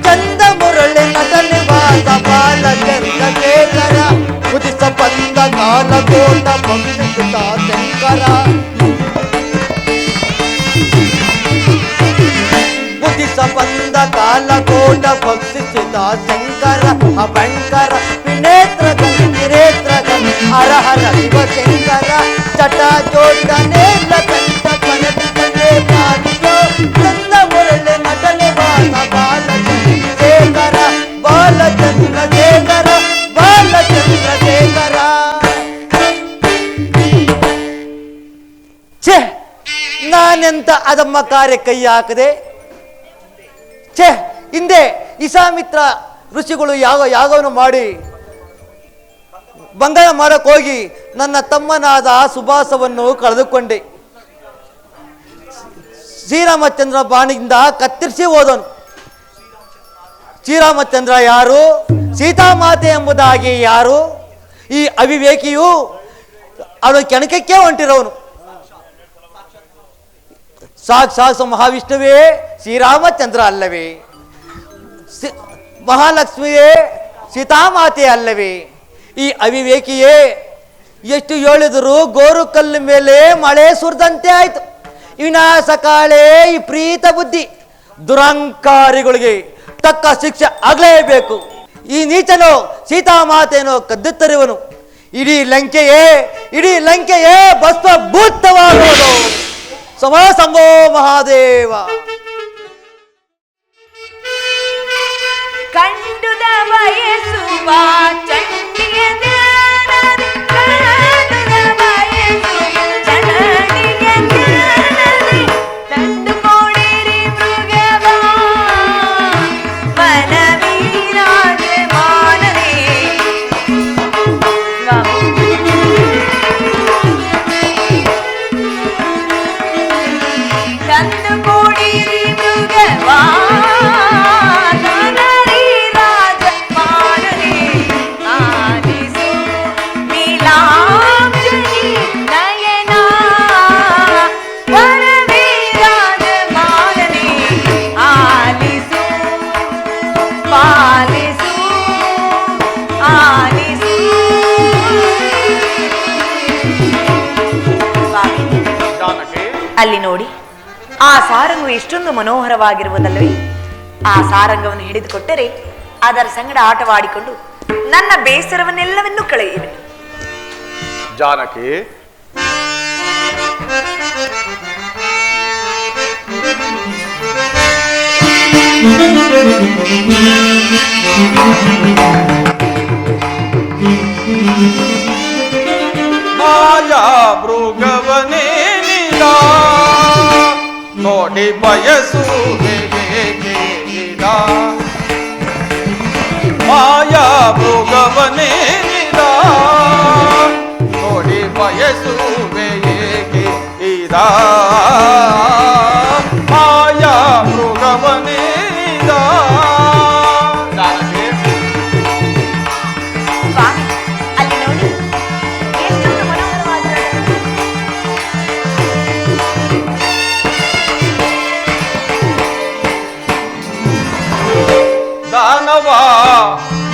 ಚಂದ ಮುರಳಿ ನಟನೆ ವಾಸ ಬಾಲ ಚಂದ್ರಶೇಖರ. ಉದಿಸ ಬಂದ ಕಾಲ ಕೋಟ ಭಕ್ತಿಸಿದ ಶಂಕರ. ಉದಿಸ ಬಂದ ಕಾಲ ಕೋಟ ಭಕ್ತಿಸಿದ ಶಂಕರ. ಅಭಂಕರ ವಿನೇತ್ರ ಗಿರೇತ್ರ ಹರ ಹರ ಶಿವಶಂಕರ. ಚಟ ಜೋಟ ನೇಲ ಕಂಠ ಕನಟಿ ಕನೆ ಪಾಲಿಯೋ. ಚಂದ ಮುರಳಿ ನಟನೆ ಬಾಲ ಬಾಲ ಚಂದ್ರಶೇಖರ. ಬಾಲ ಚಂದ್ರಶೇಖರ, ಬಾಲ ಚಂದ್ರಶೇಖರ. ಛೇ, ನಾನೆಂತ ಅದಮ್ಮ ಕಾರ್ಯ ಕೈ ಹಾಕದೆ. ಛೇ, ಹಿಂದೆ ಇಸಾಮಿತ್ರ ಋಷಿಗಳು ಯಾಗವನ್ನು ಮಾಡಿ ಬಂಗಾಯ ಮಾಡಕ್ ಹೋಗಿ ನನ್ನ ತಮ್ಮನಾದ ಸುಭಾಸವನ್ನು ಕಳೆದುಕೊಂಡೆ. ಶ್ರೀರಾಮಚಂದ್ರ ಬಾಣಿಯಿಂದ ಕತ್ತರಿಸಿ ಹೋದನು. ಶ್ರೀರಾಮಚಂದ್ರ ಯಾರು, ಸೀತಾಮಾತೆ ಎಂಬುದಾಗಿ ಯಾರು? ಈ ಅವಿವೇಕಿಯು ಅವನು ಕೆಣಕಕ್ಕೆ ಹೊಂಟಿರೋನು. ಸಾಕ್ಷಾತ್ ಮಹಾವಿಷ್ಣುವೇ ಶ್ರೀರಾಮಚಂದ್ರ ಅಲ್ಲವೇ? ಮಹಾಲಕ್ಷ್ಮಿಯೇ ಸೀತಾಮಾತೆ ಅಲ್ಲವೇ? ಈ ಅವಿವೇಕಿಯೇ ಎಷ್ಟು ಹೇಳಿದರೂ ಗೋರು ಕಲ್ಲು ಮೇಲೆ ಮಳೆ ಸುರಿದಂತೆ ಆಯ್ತು. ವಿನಾಶ ಕಾಳೆ ಈ ಪ್ರೀತ ಬುದ್ಧಿ. ದುರಂಕಾರಿಗಳಿಗೆ ತಕ್ಕ ಶಿಕ್ಷೆ ಆಗಲೇಬೇಕು. ಈ ನೀಚನು ಸೀತಾಮಾತೆಯನ್ನು ಕದ್ದುತ್ತರುವನು. ಇಡೀ ಲಂಕೆಯೇ ಭಸ್ಮಭೂತವಾಗುವುದು. ಶಂಭೋ ಮಹಾದೇವ. ಕಂಡುದ ಬಯಸುವ ಚಂಡಿಯ ಧ್ಯಾನದಿ, ಕಂಡುದ ಬಯಸುವ ಚಂಡಿಯ ಧ್ಯಾನದಿ, ತಂದುಕೊಡಿರಿ ಮೃಗವ ವನವೀರಾಜ ಮಾನವೇ. ತಂದುಕೊಡಿರಿ ಮೃಗವ ಅಲ್ಲಿ ನೋಡಿ, ಆ ಸಾರಂಗು ಎಷ್ಟೊಂದು ಮನೋಹರವಾಗಿರುವುದಲ್ಲವೇ? ಆ ಸಾರಂಗವನ್ನು ಹಿಡಿದುಕೊಟ್ಟರೆ ಅದರ ಸಂಗಡ ಆಟವಾಡಿಕೊಂಡು ನನ್ನ ಬೇಸರವನ್ನೆಲ್ಲವನ್ನೂ ಕಳೆಯುವೆ. ಜಾನಕಿ, ಮಾಯಾ ಮೃಗವನೇ ನೀಲ ನೋಡಿ ಬಯಸು ಮಾಯಾ ಮೃಗವನೇ ನೀಲ ನೋಡಿ ಬಯಸುವೆ ಏಕೆ ಇದ ಮಾಯಾ ಮೃಗವನೇನಿದ. ಜಾನಕಿ ಸ್ವಾಮಿ, ಅಲ್ಲಿ ನೋಡಿ ಎಷ್ಟೊಂದು ಮನೋಹರವಾಗಿರೋದು. ದಾನವ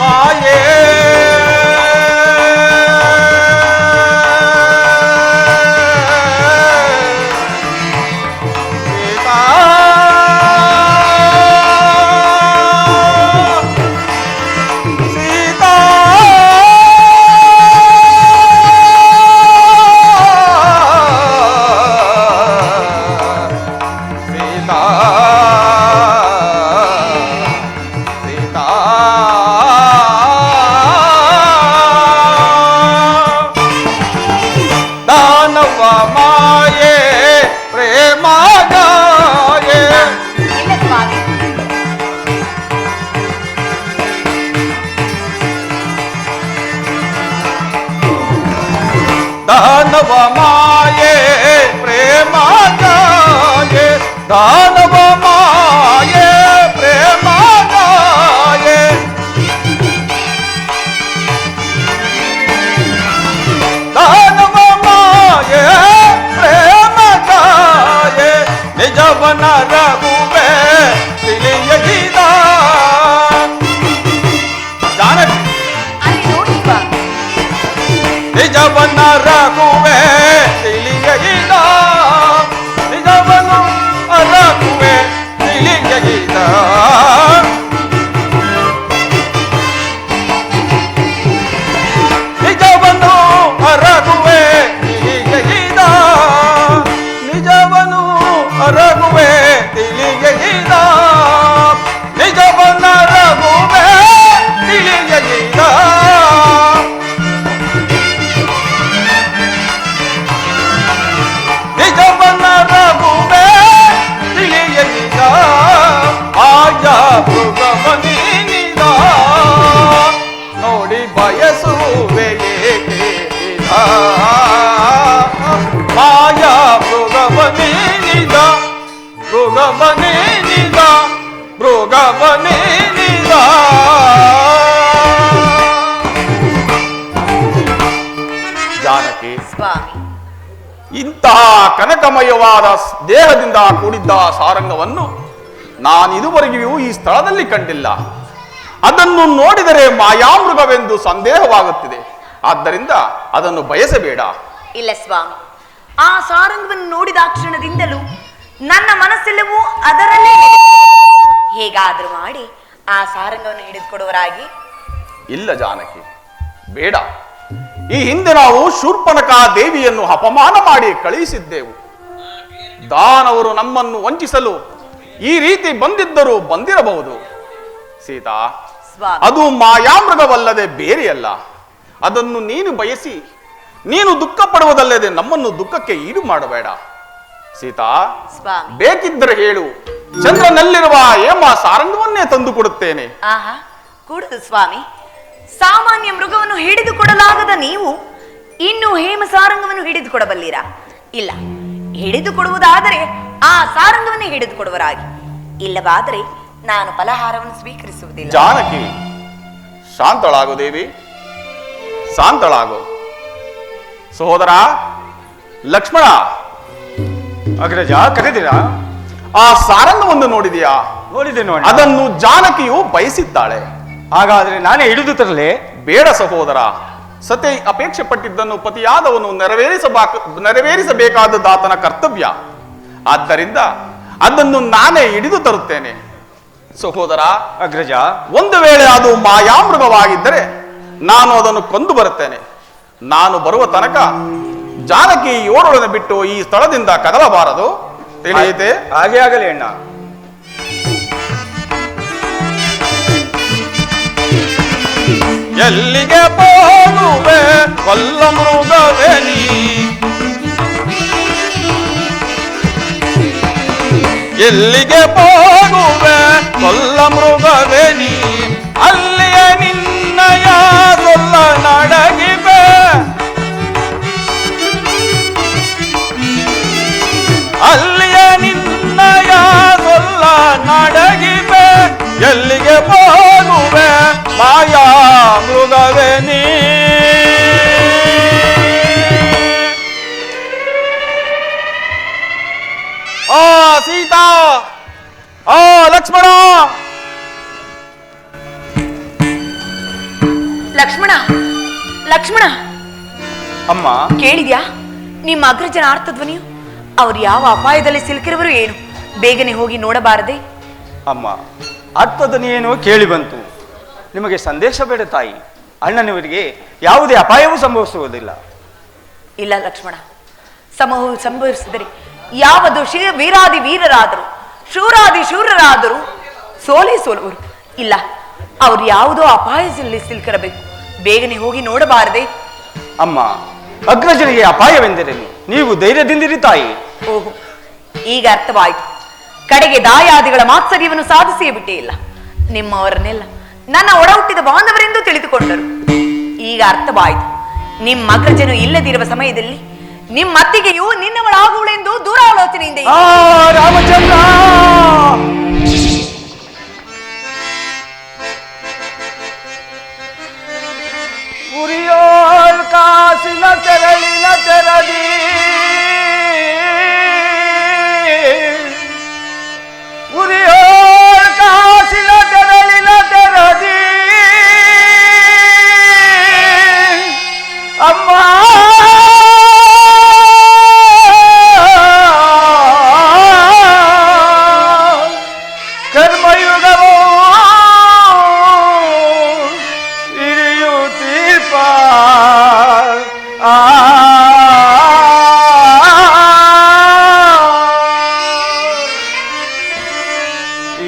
ಮಾಯೇ ದಾನವ ಮಾಯೆ ಪ್ರೇಮ ಗಾಯೆ, ದಾನವ ಮಾಯೆ ಪ್ರೇಮ ಗಾಯೆ. ದಾನವ ಮಾಯೆ ಪ್ರೇಮ ಗಾಯೆ, ನಿಜವನ ರಘುವೆ ತಿಳಿಯಗಿದ. ಜಾನಕಿ ನಿಜವನ್ನ ರಘುವೆ ತಿಳಿಯಗಿದ, ನಿಜವನ್ನು ರಘುವೆ ತಿಳಿಯಗಿದ. ನಿಜವನ್ನು ರಘುವೆ ತಿಳಿಯಗಿದ, ನಿಜವನ್ನು ರಘುವೆ ತಿಳಿಯಗಿದ, ನಿಜವನ್ನ ರಘುವೆ ತಿಳಿಯಗಿದ. ನಿಜವನ್ನ ರಘುವೆ ತಿಳಿಯಲಿದ, ಆಯಾ ಮೃಗವನೇನಿದ. ನೋಡಿ ಬಯಸುವೆ ಏಕೆ ಇದ, ಮಾಯಾ ಮೃಗವನೇನಿದ, ಮೃಗವನೇನಿದ, ಮೃಗವನೇನಿದ. ಜಾನಕಿ ಸ್ವಾಮಿ, ಇಂತಹ ಕನಕಮಯವಾದ ದೇಹದಿಂದ ಕೂಡಿದ್ದ ಸಾರಂಗವನ್ನು ನಾನಿದುವರೆಗೂ ಈ ಸ್ಥಳದಲ್ಲಿ ಕಂಡಿಲ್ಲ. ಅದನ್ನು ನೋಡಿದರೆ ಮಾಯಾಮೃಗವೆಂದು ಸಂದೇಹವಾಗುತ್ತಿದೆ. ಆದ್ದರಿಂದ ಅದನ್ನು ಬಯಸಬೇಡ. ಇಲ್ಲ ಸ್ವಾಮಿ, ಆ ಸಾರಂಗವನ್ನು ನೋಡಿದ ಕ್ಷಣದಿಂದಲೂ ನನ್ನ ಮನಸ್ಸೆಲ್ಲವೂ ಅದರಲ್ಲೇ ಹೇಗಾದ್ರೂ ಮಾಡಿ ಆ ಸಾರಂಗವನ್ನು ಹಿಡಿದುಕೊಡುವರಾಗಿ. ಇಲ್ಲ ಜಾನಕಿ, ಬೇಡ. ಈ ಹಿಂದೆ ನಾವು ಶೂರ್ಪಣಖಾ ದೇವಿಯನ್ನು ಅಪಮಾನ ಮಾಡಿ ಕಳುಹಿಸಿದ್ದೆವು. ದಾನವರು ನಮ್ಮನ್ನು ವಂಚಿಸಲು ಈ ರೀತಿ ಬಂದಿದ್ದರೂ ಬಂದಿರಬಹುದು. ಸೀತಾ, ಸ್ವಾಮಿ, ಅದು ಮಾಯಾಮೃಗವಲ್ಲದೆ ಬೇರೆಯಲ್ಲ. ಅದನ್ನು ನೀನು ಬಯಸಿ ನೀನು ದುಃಖ ಪಡುವುದಲ್ಲದೆ ನಮ್ಮನ್ನು ದುಃಖಕ್ಕೆ ಈಡು ಮಾಡಬೇಡ. ಸೀತಾ, ಸ್ವಾಮಿ, ಬೇಕಿದ್ದರೆ ಹೇಳು, ಚಂದ್ರನಲ್ಲಿರುವ ಹೇಮ ಸಾರಂಗವನ್ನೇ ತಂದು ಕೊಡುತ್ತೇನೆ. ಆಹಾ, ಕೂಡದು ಸ್ವಾಮಿ. ಸಾಮಾನ್ಯ ಮೃಗವನ್ನು ಹಿಡಿದುಕೊಡಲಾಗದ ನೀವು ಇನ್ನು ಹೇಮ ಸಾರಂಗವನ್ನು ಹಿಡಿದುಕೊಡಬಲ್ಲಿರಾ? ಇಲ್ಲ, ಹಿಡಿದುಕೊಡುವುದಾದರೆ ಆ ಸಾರಂಗವನ್ನೇ ಹಿಡಿದುಕೊಡುವರಾಗಿ. ಇಲ್ಲವಾದರೆ ನಾನು ಫಲಹಾರವನ್ನು ಸ್ವೀಕರಿಸುವುದಿಲ್ಲ. ಜಾನಕಿ, ಶಾಂತಳಾಗು ದೇವಿ, ಶಾಂತಳಾಗು. ಸಹೋದರ ಲಕ್ಷ್ಮಣ, ಅಗ್ರಜ ಕರೆದಿರಾ? ಆ ಸಾರಂಗವನ್ನು ನೋಡಿದೆಯಾ? ನೋಡಿದೆ ನೋಡಿ. ಅದನ್ನು ಜಾನಕಿಯು ಬಯಸಿದ್ದಾಳೆ. ಹಾಗಾದ್ರೆ ನಾನೇ ಹಿಡಿದು ತರಲೇ? ಬೇಡ ಸಹೋದರ. ಸತಿ ಅಪೇಕ್ಷೆ ಪಟ್ಟಿದ್ದನ್ನು ಪತಿಯಾದವನು ನೆರವೇರಿಸಬೇಕಾದದ್ದು ಆತನ ಕರ್ತವ್ಯ. ಆದ್ದರಿಂದ ಅದನ್ನು ನಾನೇ ಹಿಡಿದು ತರುತ್ತೇನೆ. ಸಹೋದರ ಅಗ್ರಜ, ಒಂದು ವೇಳೆ ಅದು ಮಾಯಾಮೃಗವಾಗಿದ್ದರೆ ನಾನು ಅದನ್ನು ಕೊಂದು ಬರುತ್ತೇನೆ. ನಾನು ಬರುವ ತನಕ ಜಾನಕಿ ಓಡೊಡನೆ ಬಿಟ್ಟು ಈ ಸ್ಥಳದಿಂದ ಕದಲಬಾರದು. ತಿಳಿಯಿತೆ? ಹಾಗೆ ಆಗಲಿ ಅಣ್ಣ. ಎಲ್ಲಿಗೆ ಹೋಗುವೆ ಕೊಲ್ಲ ಮೃಗವೇ ನೀ, ಎಲ್ಲಿಗೆ ಹೋಗುವೆ ಕೊಲ್ಲ ಮೃಗವೇ ನೀ, ಅಲ್ಲಿಯೇ ನಿನ್ನಯ ಸೊಲ್ಲ ನಡಗಿವೆ. ಮಾಯಾ ಮೃಗವೇ ನೀ. ಆ ಸೀತಾ, ಆ ಲಕ್ಷ್ಮಣ. ಲಕ್ಷ್ಮಣ, ಲಕ್ಷ್ಮಣ, ಅಮ್ಮ, ಕೇಳಿದ್ಯಾ ನಿಮ್ಮ ಅಗ್ರಜನ ಆರ್ತಧ್ವನಿಯು? ಅವ್ರು ಯಾವ ಅಪಾಯದಲ್ಲಿ ಸಿಲುಕಿರುವರು ಏನು? ಬೇಗನೆ ಹೋಗಿ ನೋಡಬಾರದೆ? ಅಮ್ಮ, ಅರ್ಥದನೇನೋ ಕೇಳಿ ಬಂತು. ನಿಮಗೆ ಸಂದೇಶ ಬೇಡ ತಾಯಿ. ಅಣ್ಣನವರಿಗೆ ಯಾವುದೇ ಅಪಾಯವೂ ಸಂಭವಿಸುವುದಿಲ್ಲ. ಇಲ್ಲ ಲಕ್ಷ್ಮಣ, ಸಂಭವಿಸಿದರೆ ಯಾವುದು ವೀರಾದಿ ವೀರರಾದರು, ಶೂರಾದಿ ಶೂರರಾದರು ಸೋಲುವರು. ಇಲ್ಲ, ಅವ್ರು ಯಾವುದೋ ಅಪಾಯದಲ್ಲಿ ಸಿಲುಕಿರಬೇಕು. ಬೇಗನೆ ಹೋಗಿ ನೋಡಬಾರದೆ? ಅಮ್ಮ, ಅಗ್ರಜರಿಗೆ ಅಪಾಯವೆಂದರೇನು? ನೀವು ಧೈರ್ಯದಿಂದಿರಿ ತಾಯಿ. ಓಹೋ, ಈಗ ಅರ್ಥವಾಯಿತು. ಕಡೆಗೆ ದಾಯಾದಿಗಳ ಮಾತ್ಸರ್ಯವನ್ನು ಸಾಧಿಸಿಯೇ ಬಿಟ್ಟೇ ಇಲ್ಲ. ನಿಮ್ಮವರನ್ನೆಲ್ಲ ನನ್ನ ಒಡ ಹುಟ್ಟಿದ ಬಾಂಧವರೆಂದು ತಿಳಿದುಕೊಂಡರು. ಈಗ ಅರ್ಥವಾಯಿತು. ನಿಮ್ಮ ಅಗ್ರಜನು ಇಲ್ಲದಿರುವ ಸಮಯದಲ್ಲಿ ನಿಮ್ಮತ್ತಿಗೆಯು ನಿನ್ನವಳಾಗುವಳೆಂದು ದೂರಾಲೋಚನೆಯಿಂದ ರಾಮಚಂದ್ರ. ಉರಿಯೋಳ್ ಕಾಸಿನ ತೆರಳಿನ ತೆರದಿ ಉರಿಯೋಳ್ ಕಾಸಿನ ತೆರಳಿನ ತೆರದಿ ಅಮ್ಮ ಕರ್ಮಯುಗವೋ ಇರಿಯುತ್ತೀಪ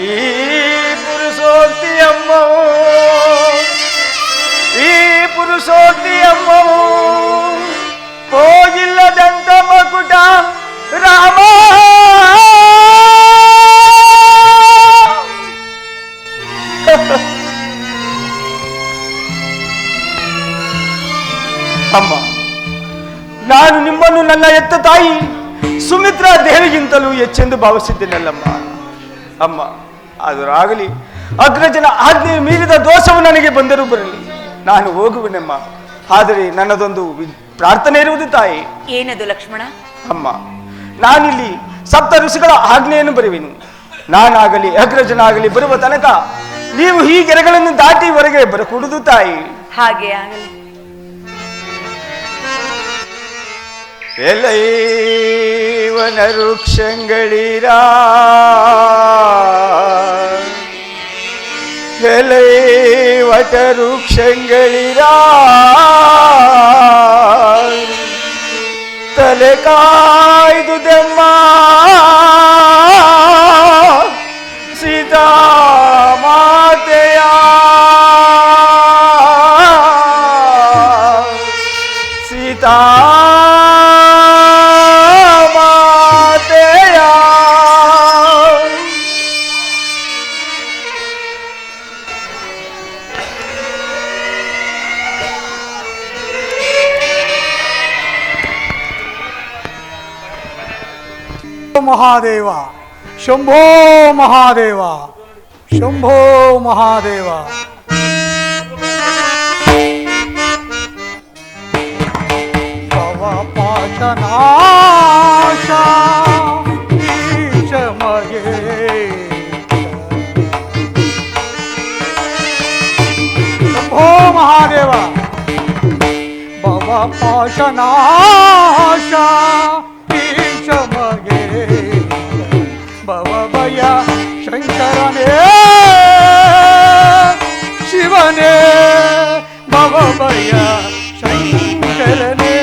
ಈ ಪುರುಷೋಕ್ತಿಯಮ್ಮವು ಈ ಪುರುಷೋಕ್ತಿಯಮ್ಮವು ಹೋಗಿಲ್ಲದಂತ ಮಕುಟ ರಾಮ. ಅಮ್ಮ, ನಾನು ನಿಮ್ಮನ್ನು ನನ್ನ ಎತ್ತ ತಾಯಿ ಸುಮಿತ್ರಾ ದೇವಿಗಿಂತಲೂ ಹೆಚ್ಚೆಂದು ಭಾವಿಸಿದ್ದೇನಲ್ಲಮ್ಮ. ಅಮ್ಮ, ಆದರಾಗಲಿ ಅಗ್ರಜನ ಆಜ್ಞೆ ಮೀರಿದ ದೋಷವು ನನಗೆ ಬಂದರೂ ಬರಲಿ, ನಾನು ಹೋಗುವೆನಮ್ಮ. ಆದರೆ ನನ್ನದೊಂದು ಪ್ರಾರ್ಥನೆ ಇರುವುದು ತಾಯಿ. ಏನದು ಲಕ್ಷ್ಮಣ? ಅಮ್ಮ, ನಾನಿಲ್ಲಿ ಸಪ್ತ ಋಷಿಗಳ ಆಜ್ಞೆಯನ್ನು ಬರುವೆನು. ನಾನಾಗಲಿ ಅಗ್ರಜನಾಗಲಿ ಬರುವ ತನಕ ನೀವು ಈ ಗೆರೆಗಳನ್ನು ದಾಟಿ ಹೊರಗೆ ಬರಕೂಡುದು ತಾಯಿ. ಹಾಗೆ ಆಗಲಿ. ಎಲೈವನ ವೃಕ್ಷಗಳಿರ ಎಲೈವಟ ವೃಕ್ಷಗಳಿರ ತಲೆ ಕಾಯ್ದು ದೆಮ್ಮ ಸೀತಾ ಮಾತೆಯ ಸೀತಾ ಮಾತೆಯ ಮಹಾದೇವ ಶಂಭೋ ಮಹಾದೇವ ಶಂಭೋ ಮಹಾದೇವ. ಪಾಶನಾಶ ಈಶಮಯೇ ಶಂಭೋ ಮಹಾದೇವ. ಭವ ಪಾಶನಾಶ ಈಶಮಯೇ ಭವಭಯ ಶಂಕರನೇ ಶಿವನೇ ಭವಭಯ ಶಂಕರನೇ.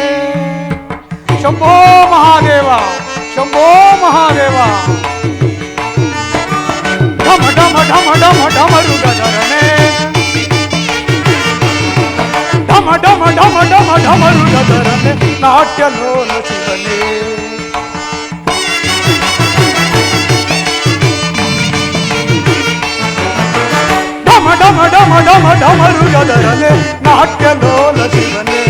ಶಂಭೋ ಮಹಾದೇವ ಶಂಭೋ ಮಹಾದೇವ. ಢಮ ಢಮ ಢಮ ಢಮ ಢಮರುಗಧರನೇ ಢಮ ಢಮ ಢಮ ಢಮ ಢಮರುಗಧರನೇ ನಾಟ್ಯಲೋಲ ಶಿವನೇ. ಢಮ ಢಮ ಢಮ ಢಮ ಢಮರುಗಧರನೇ ನಾಟ್ಯಲೋಲ ಶಿವನೇ.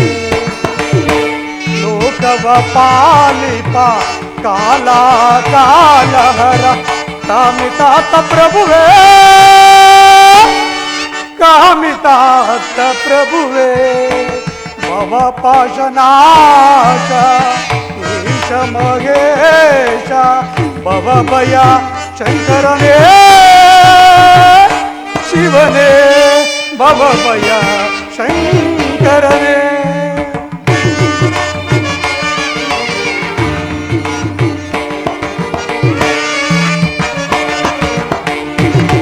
ಲೋಕವ ಪಾಲಿತ ಕಾಲ ಕಾಲಹರ ತಾಮಿತಾತ ಪ್ರಭುವೇ ಕಾಮಿತಾರ್ಥ ಪ್ರಭುವೇ ಭವ ಪಾಶನಾಶ ಈಶ ಮಹೇಶ ಭವ ಭಯ ಶಂಕರನೇ ಶಿವನೇ ಭವ ಭಯ ಶಂಕರನೇ.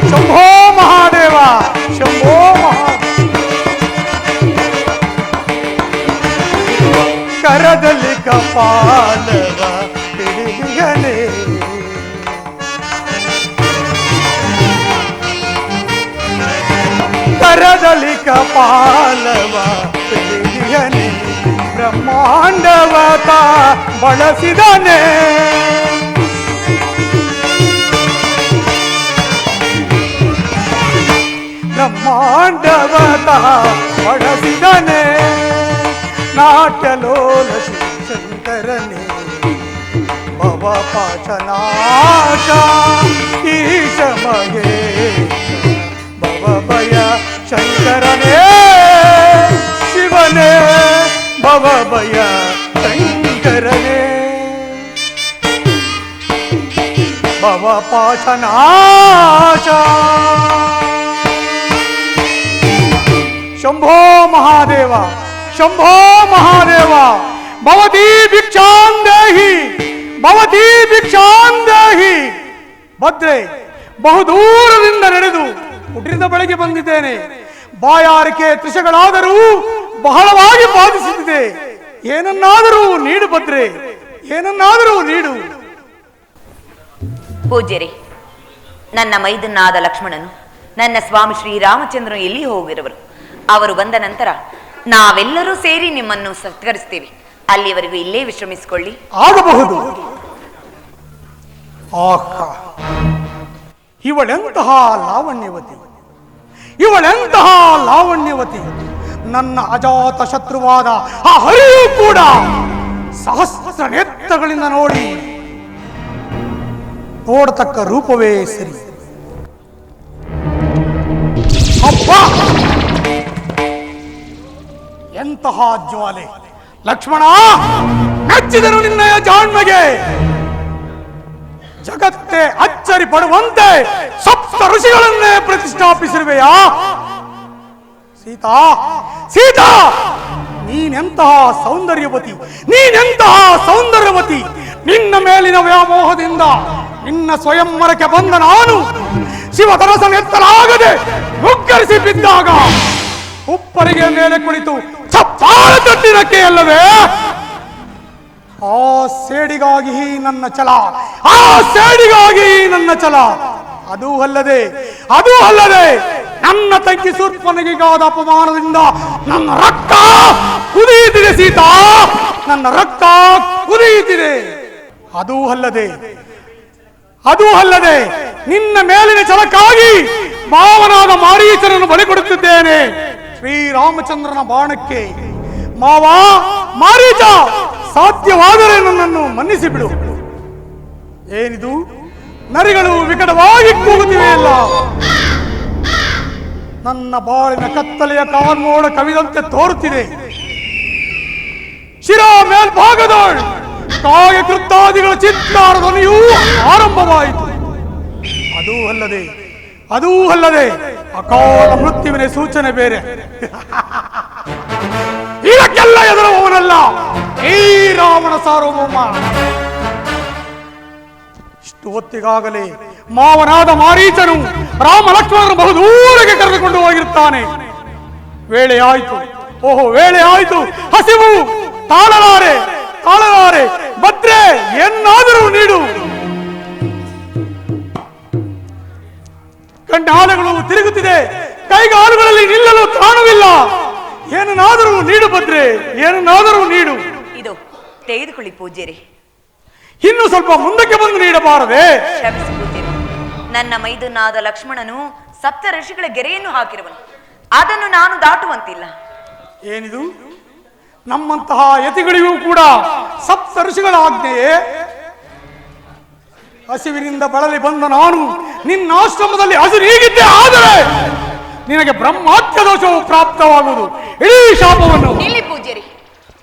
ಶಂಭೋ ಮಹಾದೇವ ಶಂಭೋ ಕರದಲ್ಲಿ ಕಪಾಲವ ಹಿಡಿಯಲೇ ಕರದಲ್ಲಿ ಕಪಾಲವ ಹಿಡಿಯಲೇ ಬ್ರಹ್ಮಾಂಡವತ ಬಳಸಿದನೇ ಬ್ರಹ್ಮಾಂಡವತ ಬಳಸಿದನೇ ನಾಟ್ಯಲೋಲ ಶಿವಶಂಕರನೇ ಭವ ಪಾಶನಾಶ ಈಶ ಮಹೇಶ ಭವ ಭಯ ಶಂಕರನೇ ಶಿವನೇ ಭವ ಭಯ ಶಂಕರನೇ ಭವ ಪಾಶನಾಶ. ಶಂಭೋ ಮಹಾದೇವ ಶಂಭೋ ಮಹಾದೇವ ಭವತಿ ಭಿಕ್ಷಾಂದೇಹಿ ಭವತಿ ಭಿಕ್ಷಾಂದೇಹಿ. ಭದ್ರೆ ಬಹುದೂರದಿಂದ ನಡೆದು ಹುಟ್ಟಿದ ಬಳಿಗೆ ಬಂದಿದ್ದೇನೆ. ಬಾಯಾರಿಕೆ ತ್ರಿಷಗಳಾದರೂ ಬಹಳವಾಗಿ ಬಾಧಿಸುತ್ತಿದೆ. ಏನನ್ನಾದರೂ ನೀಡು ಭದ್ರೆ, ಏನನ್ನಾದರೂ ನೀಡು. ಪೂಜ್ಯರೇ, ನನ್ನ ಮೈದನಾದ ಲಕ್ಷ್ಮಣನು ನನ್ನ ಸ್ವಾಮಿ ಶ್ರೀರಾಮಚಂದ್ರನು ಎಲ್ಲಿ ಹೋಗಿರುವರು. ಅವರು ಬಂದ ನಂತರ ನಾವೆಲ್ಲರೂ ಸೇರಿ ನಿಮ್ಮನ್ನು ಸತ್ಕರಿಸ್ತೇವೆ. ಅಲ್ಲಿವರೆಗೂ ಇಲ್ಲೇ ವಿಶ್ರಮಿಸಿಕೊಳ್ಳಿ. ಆಗಬಹುದು. ಆಹಾ, ಇವಳೆಂತಹ ಲಾವಣ್ಯವತಿ, ಇವಳೆಂತಹ ಲಾವಣ್ಯವತಿ. ನನ್ನ ಅಜಾತ ಶತ್ರುವಾದ ಆ ಹರಿಯೂ ಕೂಡ ಸಹಸ್ರ ನೇತ್ರಗಳಿಂದ ನೋಡತಕ್ಕ ರೂಪವೇ ಸರಿ. ಅಪ್ಪ, ಎಂತಹ ಜ್ವಾಲೆ ಲಕ್ಷ್ಮಣ. ಮೆಚ್ಚಿದರು ನಿನ್ನಯ ಜಾಣ್ಮೆಗೆ. ಜಗತ್ತೇ ಅಚ್ಚರಿ ಪಡುವಂತೆ ಸಪ್ತ ಋಷಿಗಳನ್ನೇ ಪ್ರತಿಷ್ಠಾಪಿಸಿರುವೆಯಾ ಸೀತಾ? ಸೀತಾ, ನೀನೆಂತಹ ಸೌಂದರ್ಯವತಿ, ನೀನೆಂತಹ ಸೌಂದರ್ಯವತಿ. ನಿನ್ನ ಮೇಲಿನ ವ್ಯಾಮೋಹದಿಂದ ನಿನ್ನ ಸ್ವಯಂವರಕ್ಕೆ ಬಂದ ನಾನು ಶಿವತರಸನೆತ್ತಲಾಗದೆ ಮುಗ್ಗರಿಸಿ ಬಿದ್ದಾಗ ಉಪ್ಪರಿಗೆ ಮೇಲೆ ಕುಳಿತು ಚಪ್ಪಾಳ ತಟ್ಟಿನಕ್ಕೆ ಅಲ್ಲವೇ? ಆ ಸೇಡಿಗಾಗಿ ನನ್ನ ಛಲ, ಆ ಸೇಡಿಗಾಗಿ ನನ್ನ ಛಲ. ಅದೂ ಅಲ್ಲದೆ ನನ್ನ ತಂಗಿ ಶೂರ್ಪನಗಿಗಾದ ಅಪಮಾನದಿಂದ ನನ್ನ ರಕ್ತ ಕುದಿಯುತ್ತಿದೆ ಸೀತಾ, ನನ್ನ ರಕ್ತ ಕುದಿಯುತ್ತಿದೆ. ಅದೂ ಅಲ್ಲದೆ ನಿನ್ನ ಮೇಲಿನ ಛಲಕ್ಕಾಗಿ ಮಾವನಾದ ಮಾರೀಚನನ್ನು ಬಲಿ ಕೊಡುತ್ತಿದ್ದೇನೆ ಶ್ರೀರಾಮಚಂದ್ರನ ಬಾಣಕ್ಕೆ. ಮಾವ ಮಾರೀಚ, ಸಾಧ್ಯವಾದರೆ ನನ್ನನ್ನು ಮನ್ನಿಸಿ ಬಿಡು. ಏನಿದು? ನರಿಗಳು ವಿಕಟವಾಗಿ ಕೂಗುತ್ತಿವೆಯಲ್ಲ. ನನ್ನ ಬಾಳಿನ ಕತ್ತಲೆಯ ಕಾರ್ಮೋಡ ಕವಿದಂತೆ ತೋರುತ್ತಿದೆ. ಶಿರಾ ಮೇಲ್ಭಾಗದೋಳ್ ಕಾಗೆ ಕೃತ್ತಾದಿಗಳ ಚಿತ್ಕಾರ ಧ್ವನಿಯೂ ಆರಂಭವಾಯಿತು. ಅದೂ ಅಲ್ಲದೆ ಅಕಾಲ ಮೃತ್ಯುವಿನ ಸೂಚನೆ ಬೇರೆ. ಇದಕ್ಕೆಲ್ಲ ಎದುರುವವನಲ್ಲ ಈ ರಾಮನ ಸಾರ್ವಭೌಮ. ಇಷ್ಟು ಹೊತ್ತಿಗಾಗಲೇ ಮಾವನಾದ ಮಾರೀಚನು ರಾಮ ಲಕ್ಷ್ಮಣರು ಬಹುದೂರಿಗೆ ಕರೆದುಕೊಂಡು ಹೋಗಿರುತ್ತಾನೆ. ವೇಳೆ ಆಯಿತು. ಹಸಿವು ತಾಳಲಾರೆ. ಭದ್ರೆ, ಏನಾದರೂ ನೀಡು. ಕಣ್ಣಾಲೆಗಳು ತಿರುಗುತ್ತಿದೆ, ಕೈಗಾಲುಗಳಲ್ಲಿ ನಿಲ್ಲಲು ಕಾಣವಿಲ್ಲ. ಏನನ್ನಾದರೂ ನೀಡು ಭದ್ರೆ, ಏನನ್ನಾದರೂ ನೀಡು. ಇದು ತೆಗೆದುಕೊಳ್ಳಿ ಪೂಜ್ಯರೇ. ಇನ್ನು ಸ್ವಲ್ಪ ಮುಂದಕ್ಕೆ ಬಂದು ನೀಡಬಾರದೆ? ಕ್ಷಮಿಸಿ ಪೂಜ್ಯರೇ, ನನ್ನ ಮೈದುನಾದ ಲಕ್ಷ್ಮಣನು ಸಪ್ತ ಋಷಿಗಳ ಗೆರೆಯನ್ನು ಹಾಕಿರುವನು. ಅದನ್ನು ನಾನು ದಾಟುವಂತಿಲ್ಲ. ಏನಿದು? ನಮ್ಮಂತಹ ಯತಿಗಳಿಗೂ ಕೂಡ ಸಪ್ತ ಋಷಿಗಳ ಆಜ್ಞೆಯೇ? ಹಸಿವಿನಿಂದ ಬಳಲಿ ಬಂದ ನಾನು ನಿನ್ನ ಆಶ್ರಮದಲ್ಲಿ ಹಸಿರೀಗಿದ್ದೆ. ಆದರೆ ನಿನಗೆ ಬ್ರಹ್ಮಾತ್ಯ ದೋಷವು ಪ್ರಾಪ್ತವಾಗುವುದು. ಇಡೀ ಶಾಪವನ್ನು ನಿಲ್ಲಿ ಪೂಜ್ಯರಿ.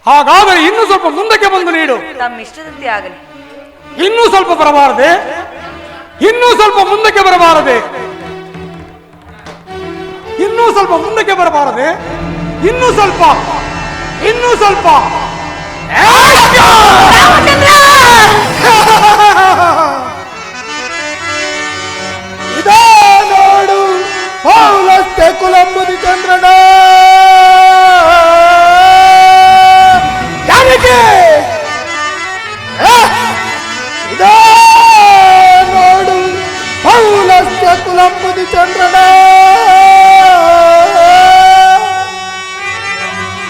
ಹಾಗಾದರೆ ಇನ್ನೂ ಸ್ವಲ್ಪ ಮುಂದಕ್ಕೆ ಬಂದು ನೀಡು. ತಮ್ಮ ಇಷ್ಟದಂತೆ ಆಗಲಿ. ಇನ್ನೂ ಸ್ವಲ್ಪ ಬರಬಾರದೆ, ಇನ್ನೂ ಸ್ವಲ್ಪ ಮುಂದಕ್ಕೆ ಬರಬಾರದೆ, ಇನ್ನೂ ಸ್ವಲ್ಪ ಮುಂದಕ್ಕೆ ಬರಬಾರದೆ, ಇನ್ನೂ ಸ್ವಲ್ಪ, ಇನ್ನೂ ಸ್ವಲ್ಪ. ಇದೋ ನೋಡು ಪೌಲಸ್ತ್ಯ ಕುಲಂಬುದಿ ಚಂದ್ರನ ಜಾನಕಿ. ಇದೋ ನೋಡು ಪೌಲಸ್ತ್ಯ ಕುಲಂಬುದಿ ಚಂದ್ರನ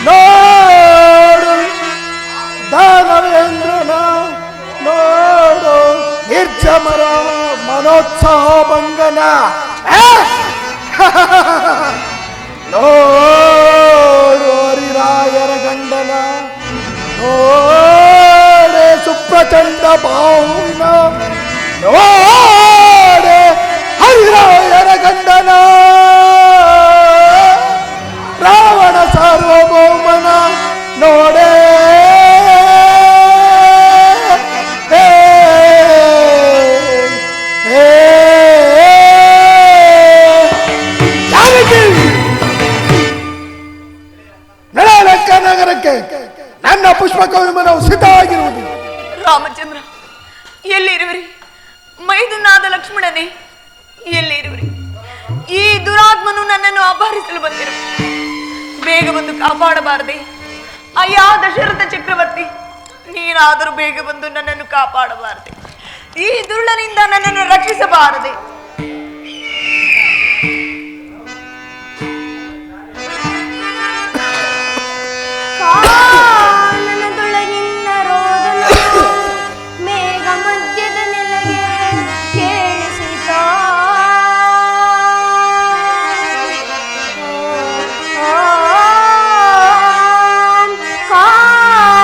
ನೋಡು ದಾನವೇಂದ್ರನ ನೋಡು ನಿರ್ಜಮರ ಮನೋತ್ಸಾಹ ಭಂಗನ ನೋಡು ಹರಿರಾಯರ ಗಂಡನ ನೋಡೆ ಸುಪ್ರಚಂಡ ಬಾಹುವಿನ ನೋಡೆ ಹರಿರಾಯರ ಗಂಡನ ರಾವಣ ಸಾರ್ವಭೌಮನ ನೋಡೆ ನಗರಕ್ಕೆ ನನ್ನ ಪುಷ್ಪಕ ವಿಮಾನವು ಸಿದ್ಧವಾಗಿರುವುದು. ರಾಮಚಂದ್ರ ಎಲ್ಲಿರುವಿರಿ? ಮೈದುನಾದ ಲಕ್ಷ್ಮಣನೇ ಎಲ್ಲಿರುವಿರಿ? ಈ ದುರಾತ್ಮನು ನನ್ನನ್ನು ಅಪಹರಿಸಲು ಬಂದಿರು. ಬೇಗ ಬಂದು ಕಾಪಾಡಬಾರದೆ? ಅಯ್ಯ ದಶರಥ ಚಕ್ರವರ್ತಿ, ನೀನಾದರೂ ಬೇಗ ಬಂದು ನನ್ನನ್ನು ಕಾಪಾಡಬಾರದೆ? ಈ ದುರುಳನಿಂದ ನನ್ನನ್ನು ರಕ್ಷಿಸಬಾರದೆ? ಕಾನನದೊಳಗಿಂದ ರೋದನ ಮೇಘ ಮಧ್ಯದ ನೆಲೆಗೆ ಕೇಳಿಸಿತ.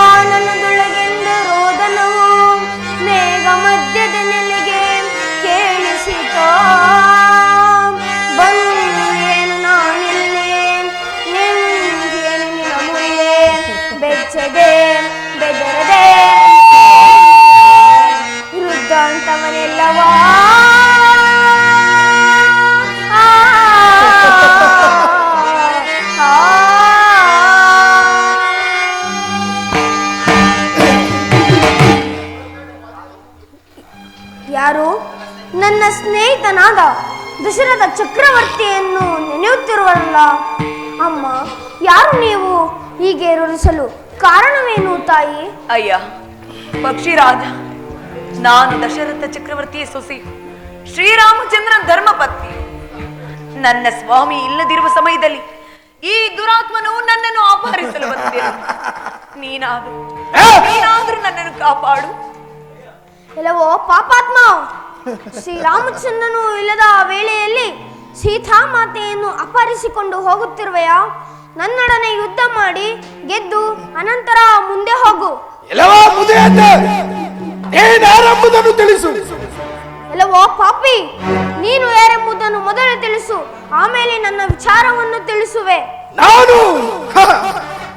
ಕಾನನದೊಳಗಿಂದ ರೋದನವು ಮೇಘ ಮಧ್ಯದ ನೆಲೆಗೆ ಕೇಳಿಸಿತ. ಬಂದೇನು ನಾನಿಲ್ಲಿ ನಿಂಗೇನು ನಿನ್ನ ಮುಂದೆ ಬೆಚ್ಚದೆ ಬೆದರದೆ ವೃದ್ಧ ಅಂತವನೆಲ್ಲವಾ ಯಾರು? ನನ್ನ ಸ್ನೇಹಿತನಾದ ದಶರಥ ಚಕ್ರವರ್ತಿಯನ್ನು ನೆನೆಯುತ್ತಿರುವಲ್ಲ. ಅಮ್ಮ, ಯಾರು ನೀವು? ಹೀಗೆ ರುರಿಸಲು ಕಾರಣವೇನು ತಾಯಿ? ಅಯ್ಯ ಪಕ್ಷಿರಾಜ, ನಾನು ದಶರಥ ಚಕ್ರವರ್ತಿಯ ಸೊಸೆ, ಶ್ರೀರಾಮಚಂದ್ರನ ಧರ್ಮಪತ್ನಿ. ನನ್ನ ಸ್ವಾಮಿ ಇಲ್ಲದಿರುವ ಸಮಯದಲ್ಲಿ ಈ ದುರಾತ್ಮನು ನನ್ನನ್ನು ಅಪಹರಿಸಲು ಬಂದಿರು. ನೀನಾದ್ರೂ ನನ್ನನ್ನು ಕಾಪಾಡು. ಎಲ್ಲವೋ ಪಾಪಾತ್ಮ, ಶ್ರೀರಾಮಚಂದ್ರನು ಇಲ್ಲದ ವೇಳೆಯಲ್ಲಿ ಸೀತಾಮಾತೆಯನ್ನು ಅಪಹರಿಸಿಕೊಂಡು ಹೋಗುತ್ತಿರುವೆಯಾ? ನನ್ನೊಡನೆ ಯುದ್ಧ ಮಾಡಿ ಗೆದ್ದು ಅನಂತರ ಮುಂದೆ ಹೋಗು. ಯಾರೆಂಬುದನ್ನು ತಿಳಿಸು. ಎಲ್ಲವೋ ಪಾಪಿ, ನೀನು ಯಾರೆಂಬುದನ್ನು ಮೊದಲು ತಿಳಿಸು, ಆಮೇಲೆ ನನ್ನ ವಿಚಾರವನ್ನು ತಿಳಿಸುವೆ. ನಾನು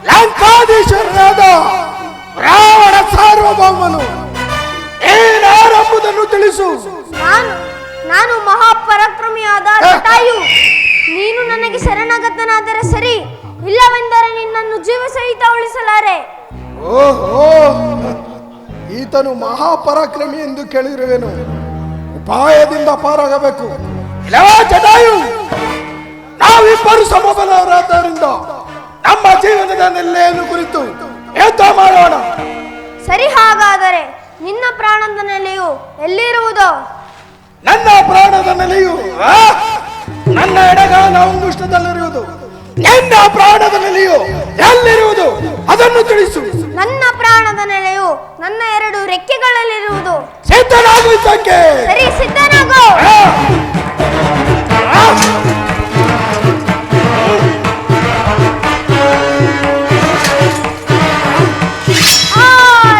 ಲಂಕಾಧೀಶರಾದ ರಾವಣ ಸಾರ್ವಭೌಮನು. ಏನಾರೆಂಬುದನ್ನು ತಿಳಿಸು. ನಾನು ಮಹಾಪರಾಕ್ರಮಿಯಾದ ಜಟಾಯು. ನೀನು ನನಗೆ ಶರಣಾಗತನಾದರೆ ಸರಿ, ಇಲ್ಲವೆಂದರೆ ನಿನ್ನನ್ನು ಜೀವ ಸಹಿತ ಉಳಿಸಲಾರೆ. ಓಹೋ, ಈತನು ಮಹಾಪರಾಕ್ರಮಿ ಎಂದು ಕೇಳಿರುವೆನು. ಉಪಾಯದಿಂದ ಪಾರಾಗಬೇಕು. ಇಲ್ಲವೇ ಜಟಾಯು, ನಾವಿಬ್ಬರು ಸಮಬಲರಾದ್ದರಿಂದ ನಮ್ಮ ಜೀವನದ ನೆಲೆಯನ್ನು ಕುರಿತು ಯುದ್ಧ ಮಾಡೋಣ. ಸರಿ, ಹಾಗಾದರೆ ನಿನ್ನ ಪ್ರಾಣದ ನೆಲೆಯು ಎಲ್ಲಿರುವುದು? ನನ್ನ ಪ್ರಾಣದ ನೆಲೆಯು ನನ್ನ ಎಡಗಾಲ ಅಂಗುಷ್ಟದಲ್ಲಿರುವುದು. ನಿನ್ನ ಪ್ರಾಣದ ನೆಲೆಯು ಎಲ್ಲಿರುವುದು ಅದನ್ನು ತಿಳಿಸು. ನನ್ನ ಪ್ರಾಣದ ನೆಲೆಯು ನನ್ನ 2 ರೆಕ್ಕೆಗಳಲ್ಲಿರುವುದು. ಸಿದ್ಧನಾಗುವುದಕ್ಕೆ ಸರಿ, ಸಿದ್ಧನಾಗು.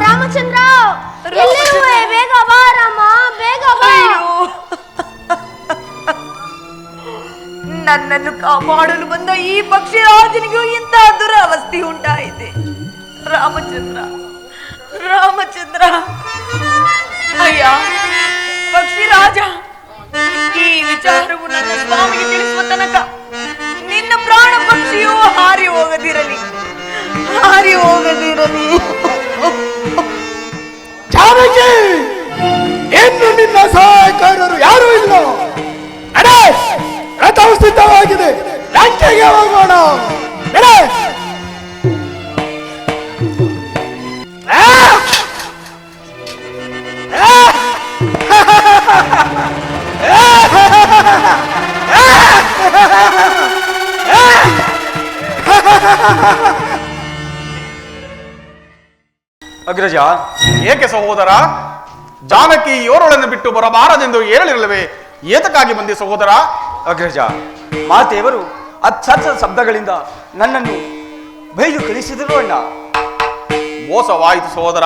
ರಾಮಚಂದ್ರ, ಎಲ್ಲಿರುವೆ? ಬೇಗ ಬಾ ರಾಮ, ಬೇಗ ಬಾ. ನನ್ನನ್ನು ಕಾಪಾಡಲು ಬಂದ ಈ ಪಕ್ಷಿರಾಜನಿಗೂ ಇಂತಹ ದುರವಸ್ಥೆ ಉಂಟಾಯಿತೆ. ರಾಮಚಂದ್ರ, ರಾಮಚಂದ್ರ, ಅಯ್ಯ ಪಕ್ಷಿರಾಜ, ಈ ವಿಚಾರವು ನನ್ನ ಸ್ವಾಮಿಗೆ ತಿಳಿಸುವ ತನಕ ನಿನ್ನ ಪ್ರಾಣ ಪಕ್ಷಿಯು ಹಾರಿ ಹೋಗದಿರಲಿ, ಹಾರಿ ಹೋಗದಿರಲಿ. ಜಾನಕಿ, ಇನ್ನು ನಿನ್ನ ಸಹಾಯಕಾರರು ಯಾರೂ ಇಲ್ಲ. ಅಡೇ, ರಥವು ಸಿದ್ಧವಾಗಿದೆ, ಲಂಕೆಗೆ ಹೋಗೋಣ. ನಡೆ. ಅಗ್ರಜ, ಏಕೆ ಸಹೋದರ? ಜಾನಕಿ ಯೋರಳನ್ನು ಬಿಟ್ಟು ಬರಬಾರದೆಂದು ಹೇಳಿರಲಿಲ್ಲವೇ? ಏತಕ್ಕಾಗಿ ಬಂದಿ ಸಹೋದರ? ಅಗ್ರಜ, ಮಾತೆಯವರು ಅತ್ಯರ್ಥ ಶಬ್ದಗಳಿಂದ ನನ್ನನ್ನು ಬೈದು ಕಳಿಸಿದರು ಅಣ್ಣ. ಮೋಸವಾಯಿತು ಸಹೋದರ,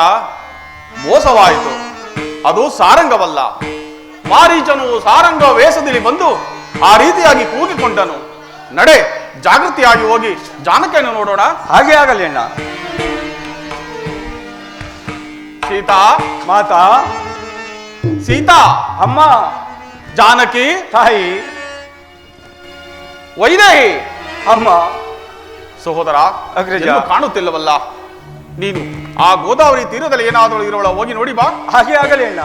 ಮೋಸವಾಯಿತು. ಅದು ಸಾರಂಗವಲ್ಲ. ಮಾರೀಚನು ಸಾರಂಗ ವೇಷದಲ್ಲಿ ಬಂದು ಆ ರೀತಿಯಾಗಿ ಕೂಗಿಕೊಂಡನು. ನಡೆ, ಜಾಗೃತಿಯಾಗಿ ಹೋಗಿ ಜಾನಕಿಯನ್ನು ನೋಡೋಣ. ಹಾಗೆ ಆಗಲಿ ಅಣ್ಣ. ಸೀತಾ, ಮಾತಾ, ಸೀತಾ, ಅಮ್ಮ, ಜಾನಕಿ, ತಾಯಿ, ವೈದೇಹಿ, ಅಮ್ಮ, ಸಹೋದರ, ಅಗ್ರಜ. ಎಲ್ಲೂ ಕಾಣುತ್ತಿಲ್ಲವಲ್ಲ? ನೀನು ಆ ಗೋದಾವರಿ ತೀರದಲ್ಲಿ ಏನಾದರೂ ಇರೋಳ ಹೋಗಿ ನೋಡಿ ಬಾ. ಹಾಗೆ ಆಗಲಿ ಅಣ್ಣ.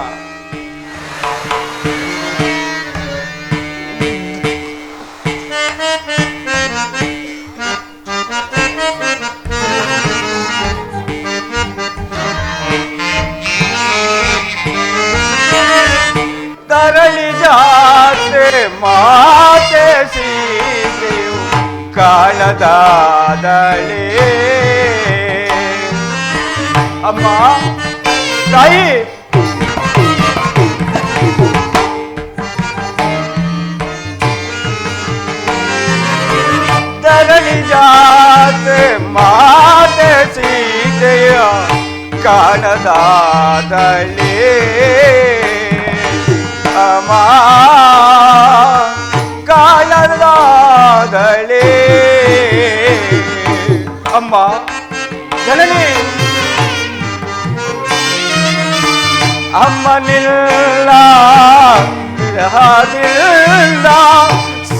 ತರಳಿ ಜಾತೆ ಮಾತೆ ಸೀತೆಯು ಕಾಣದಾದಳೆ. ಅಮ್ಮ, ತಾಯಿ, ತರಳಿ ಜಾತೆ ಮಾತೆ ಸೀತೆಯ ಕಾಣದಾದಳೆ. ಅಮ್ಮ, ಕಾಣದಾದಳೆ. ಅಮ್ಮ ಜನನಿ, ಅಮ್ಮನಿಲ್ಲ ವಿರಹದಿಲ್ಲ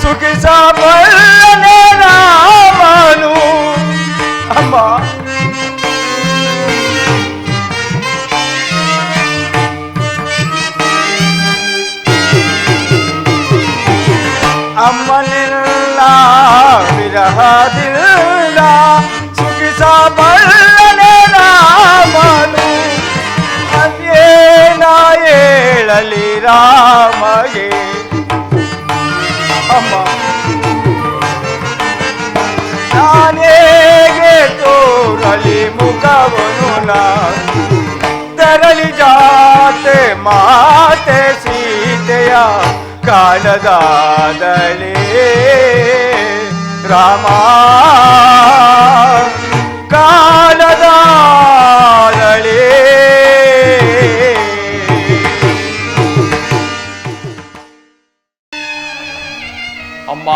ಸುಖಿಸಬಲ್ಲನೆ ರಾಮನು. ಅಮ್ಮ, ಅಮ್ಮನಿಲ್ಲ ವಿರಹದಿಲ್ಲ ಸುಖಿಸಬಲ್ಲನೆ ರಾಮನು. ಅದೇನ ಹೇಳಲಿ ರಾಮಗೆ. ಅಮ್ಮ, ನಾನೇಗೆ ತೋರಲಿ ಮುಖವನು. ತರಳಿ ಜಾತೆ ಮಾತೆ ಸೀತೆಯ ಕಾಣದಾದಳೆ. ರಾಮ, ಕಾಣದಾದಳೆ. ಅಮ್ಮ,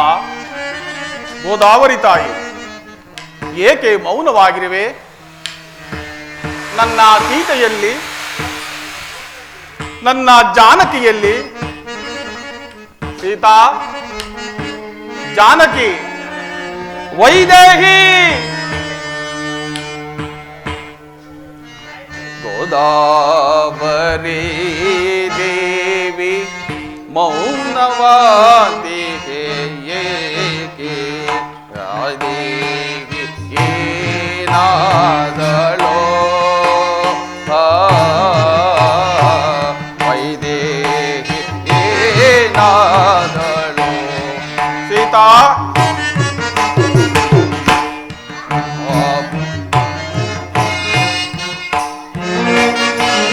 ಗೋದಾವರಿ ತಾಯಿ, ಏಕೆ ಮೌನವಾಗಿರುವೆ? ನನ್ನ ಸೀತೆಯಲ್ಲಿ, ನನ್ನ ಜಾನಕಿಯಲ್ಲಿ? ಸೀತಾ, ಜಾನಕಿ, ವೈದೇಹಿ, ಗೋದಾವರಿ ದೇವಿ ಮೌನವಾದಿಗೆ ಏಕೆ? ರಾದೇವಿ ಏನಾದಳೋ? ವೈದೇಹಿ ಏನಾದಳೋ? ಸೀತಾ,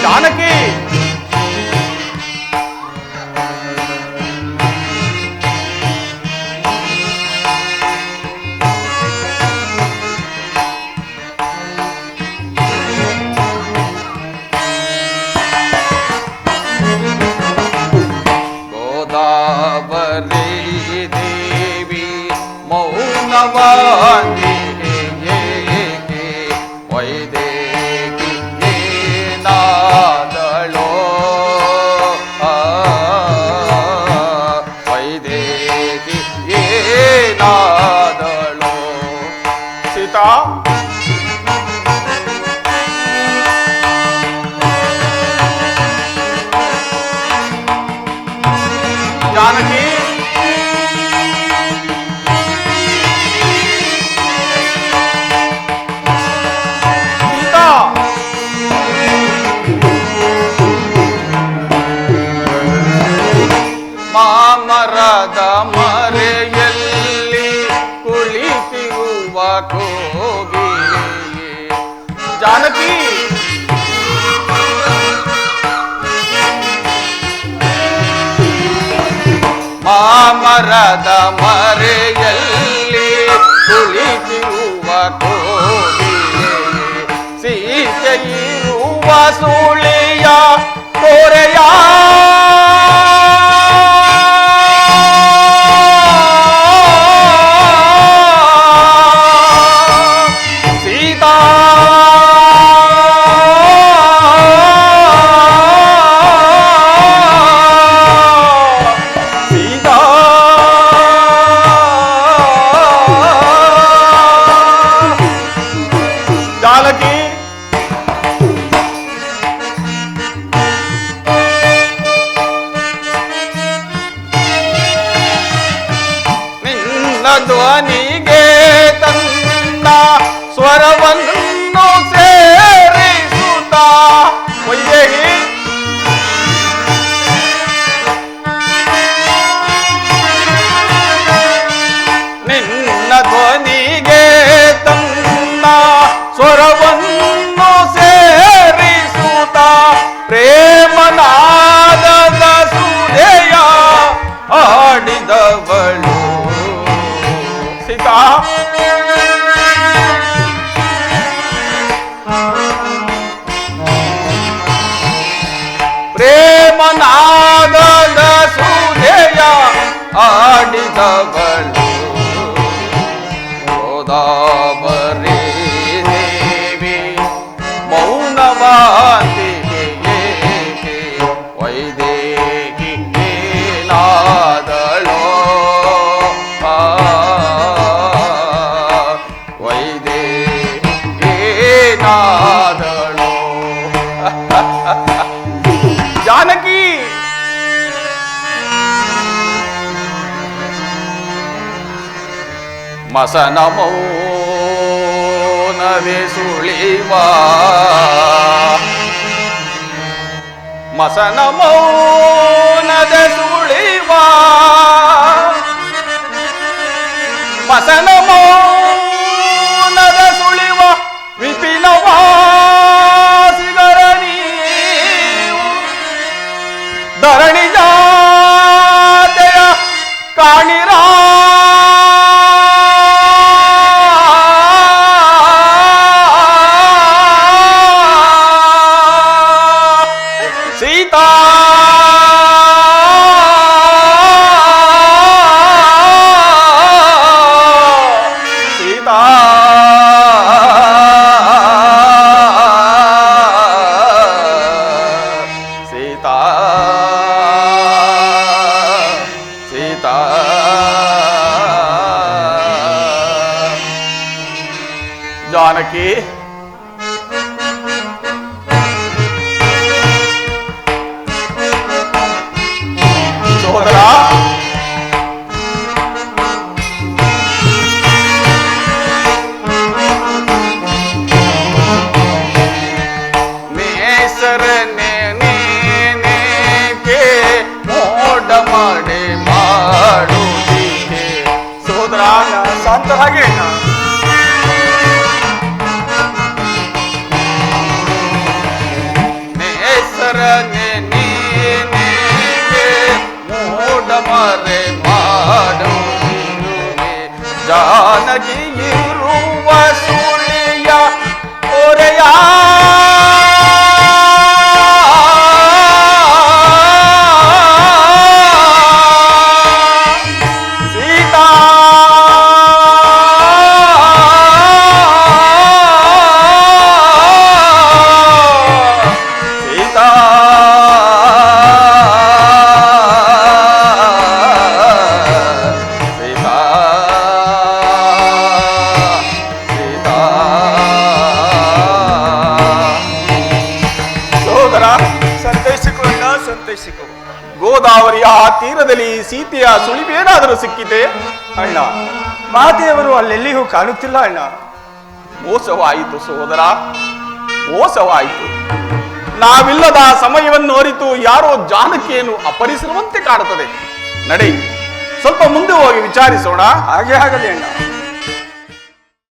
ಜಾನಕಿ, ಮರೆಯಲ್ಲಿ ಕುಳಿತಿರುವ ಕೋಗಿಲೆ ಜಾನಕಿ ಮಾಮರದ ಮರೆಯಲ್ಲಿ ಕುಳಿತಿರುವ ಕೋಗಿಲೆ ಸೀತೆಯಿರುವ ಸುಳಿಯ ಕೋರೆಯ ಸೀತಾ ಸೀತಾ ಜಾನಕಿ ನಿನ್ನ ಧ್ವನಿಗೆ ತನ್ನ ಸ್ವರವನ್ನು ಸೇರಿಸುತ್ತ ವೈದೇಹಿ ನಿನ್ನ ಧ್ವನಿಗೆ ತನ್ನ ಸ್ವರವನ್ನು ಸೇರಿಸುತ್ತ ಪ್ರೇಮನಾದದ ಸುಧೆಯ ಆಡಿದವಳು ಸೀತಾ ಪ್ರೇಮನಾದದ ಸುಧೆಯ ಆಡಿದವಳು ಗೋದಾವರಿ ದೇವಿ ಮೌನವಾದಿಗೆ ಏಕೆ ವೈದೇಹಿ ಏನಾದಳೋ ವೈದೇಹಿ ಏನಾದಳೋ ಜಾನಕಿ ಮಸನ ಮೌನವೇ ಸುಳಿವ ಮಸನ ಮೌನದ ಸುಳಿವ ಮಸನ ಮೌನದ ಸುಳಿವ ವಿಪಿನವಾಸಿಗರ ನೀವು ಧರಣಿ ಜಾತೆಯ ಕಾಣಿರ ಸೀತಾ ಸೀತಾ ಸೀತಾ ಸೀತಾ ಜಾನಕಿ ಸೋದರ ನೇಸರನೆ ನೇನೇಕೆ ಮೋಡ ಮಾಡಿ ಮಾಡುತ್ತೀಗೆ ಸೋದರ ಶಾಂತರಾಗಿ ನೇಸರನೆ ಮರೆ ಮಾಡುತ್ತಿರುವೆ ಜಾನಕಿ ಇರುವ ಸುಳಿಯ ಕೊರೆಯ ಸೀತಾ ಸೀತಾ ಸಂತೈಸಿಕೋ ಗೋದಾವರಿಯ ಆ ತೀರದಲ್ಲಿ ಸೀತೆಯ ಸುಳಿವೇನಾದರೂ ಸಿಕ್ಕಿದೆ? ಅಣ್ಣ, ಮಾತೆಯವರು ಅಲ್ಲೆಲ್ಲಿಯೂ ಕಾಣುತ್ತಿಲ್ಲ ಅಣ್ಣ. ಮೋಸವಾಯಿತು ಸಹೋದರ, ಮೋಸವಾಯಿತು. ನಾವಿಲ್ಲದ ಸಮಯವನ್ನು ಅರಿತು ಯಾರೋ ಜಾನಕಿಯನ್ನು ಅಪಹರಿಸಿರುವಂತೆ ಕಾಡುತ್ತದೆ. ನಡೆ, ಸ್ವಲ್ಪ ಮುಂದೆ ಹೋಗಿ ವಿಚಾರಿಸೋಣ. ಹಾಗೆ ಆಗಲಿ ಅಣ್ಣ.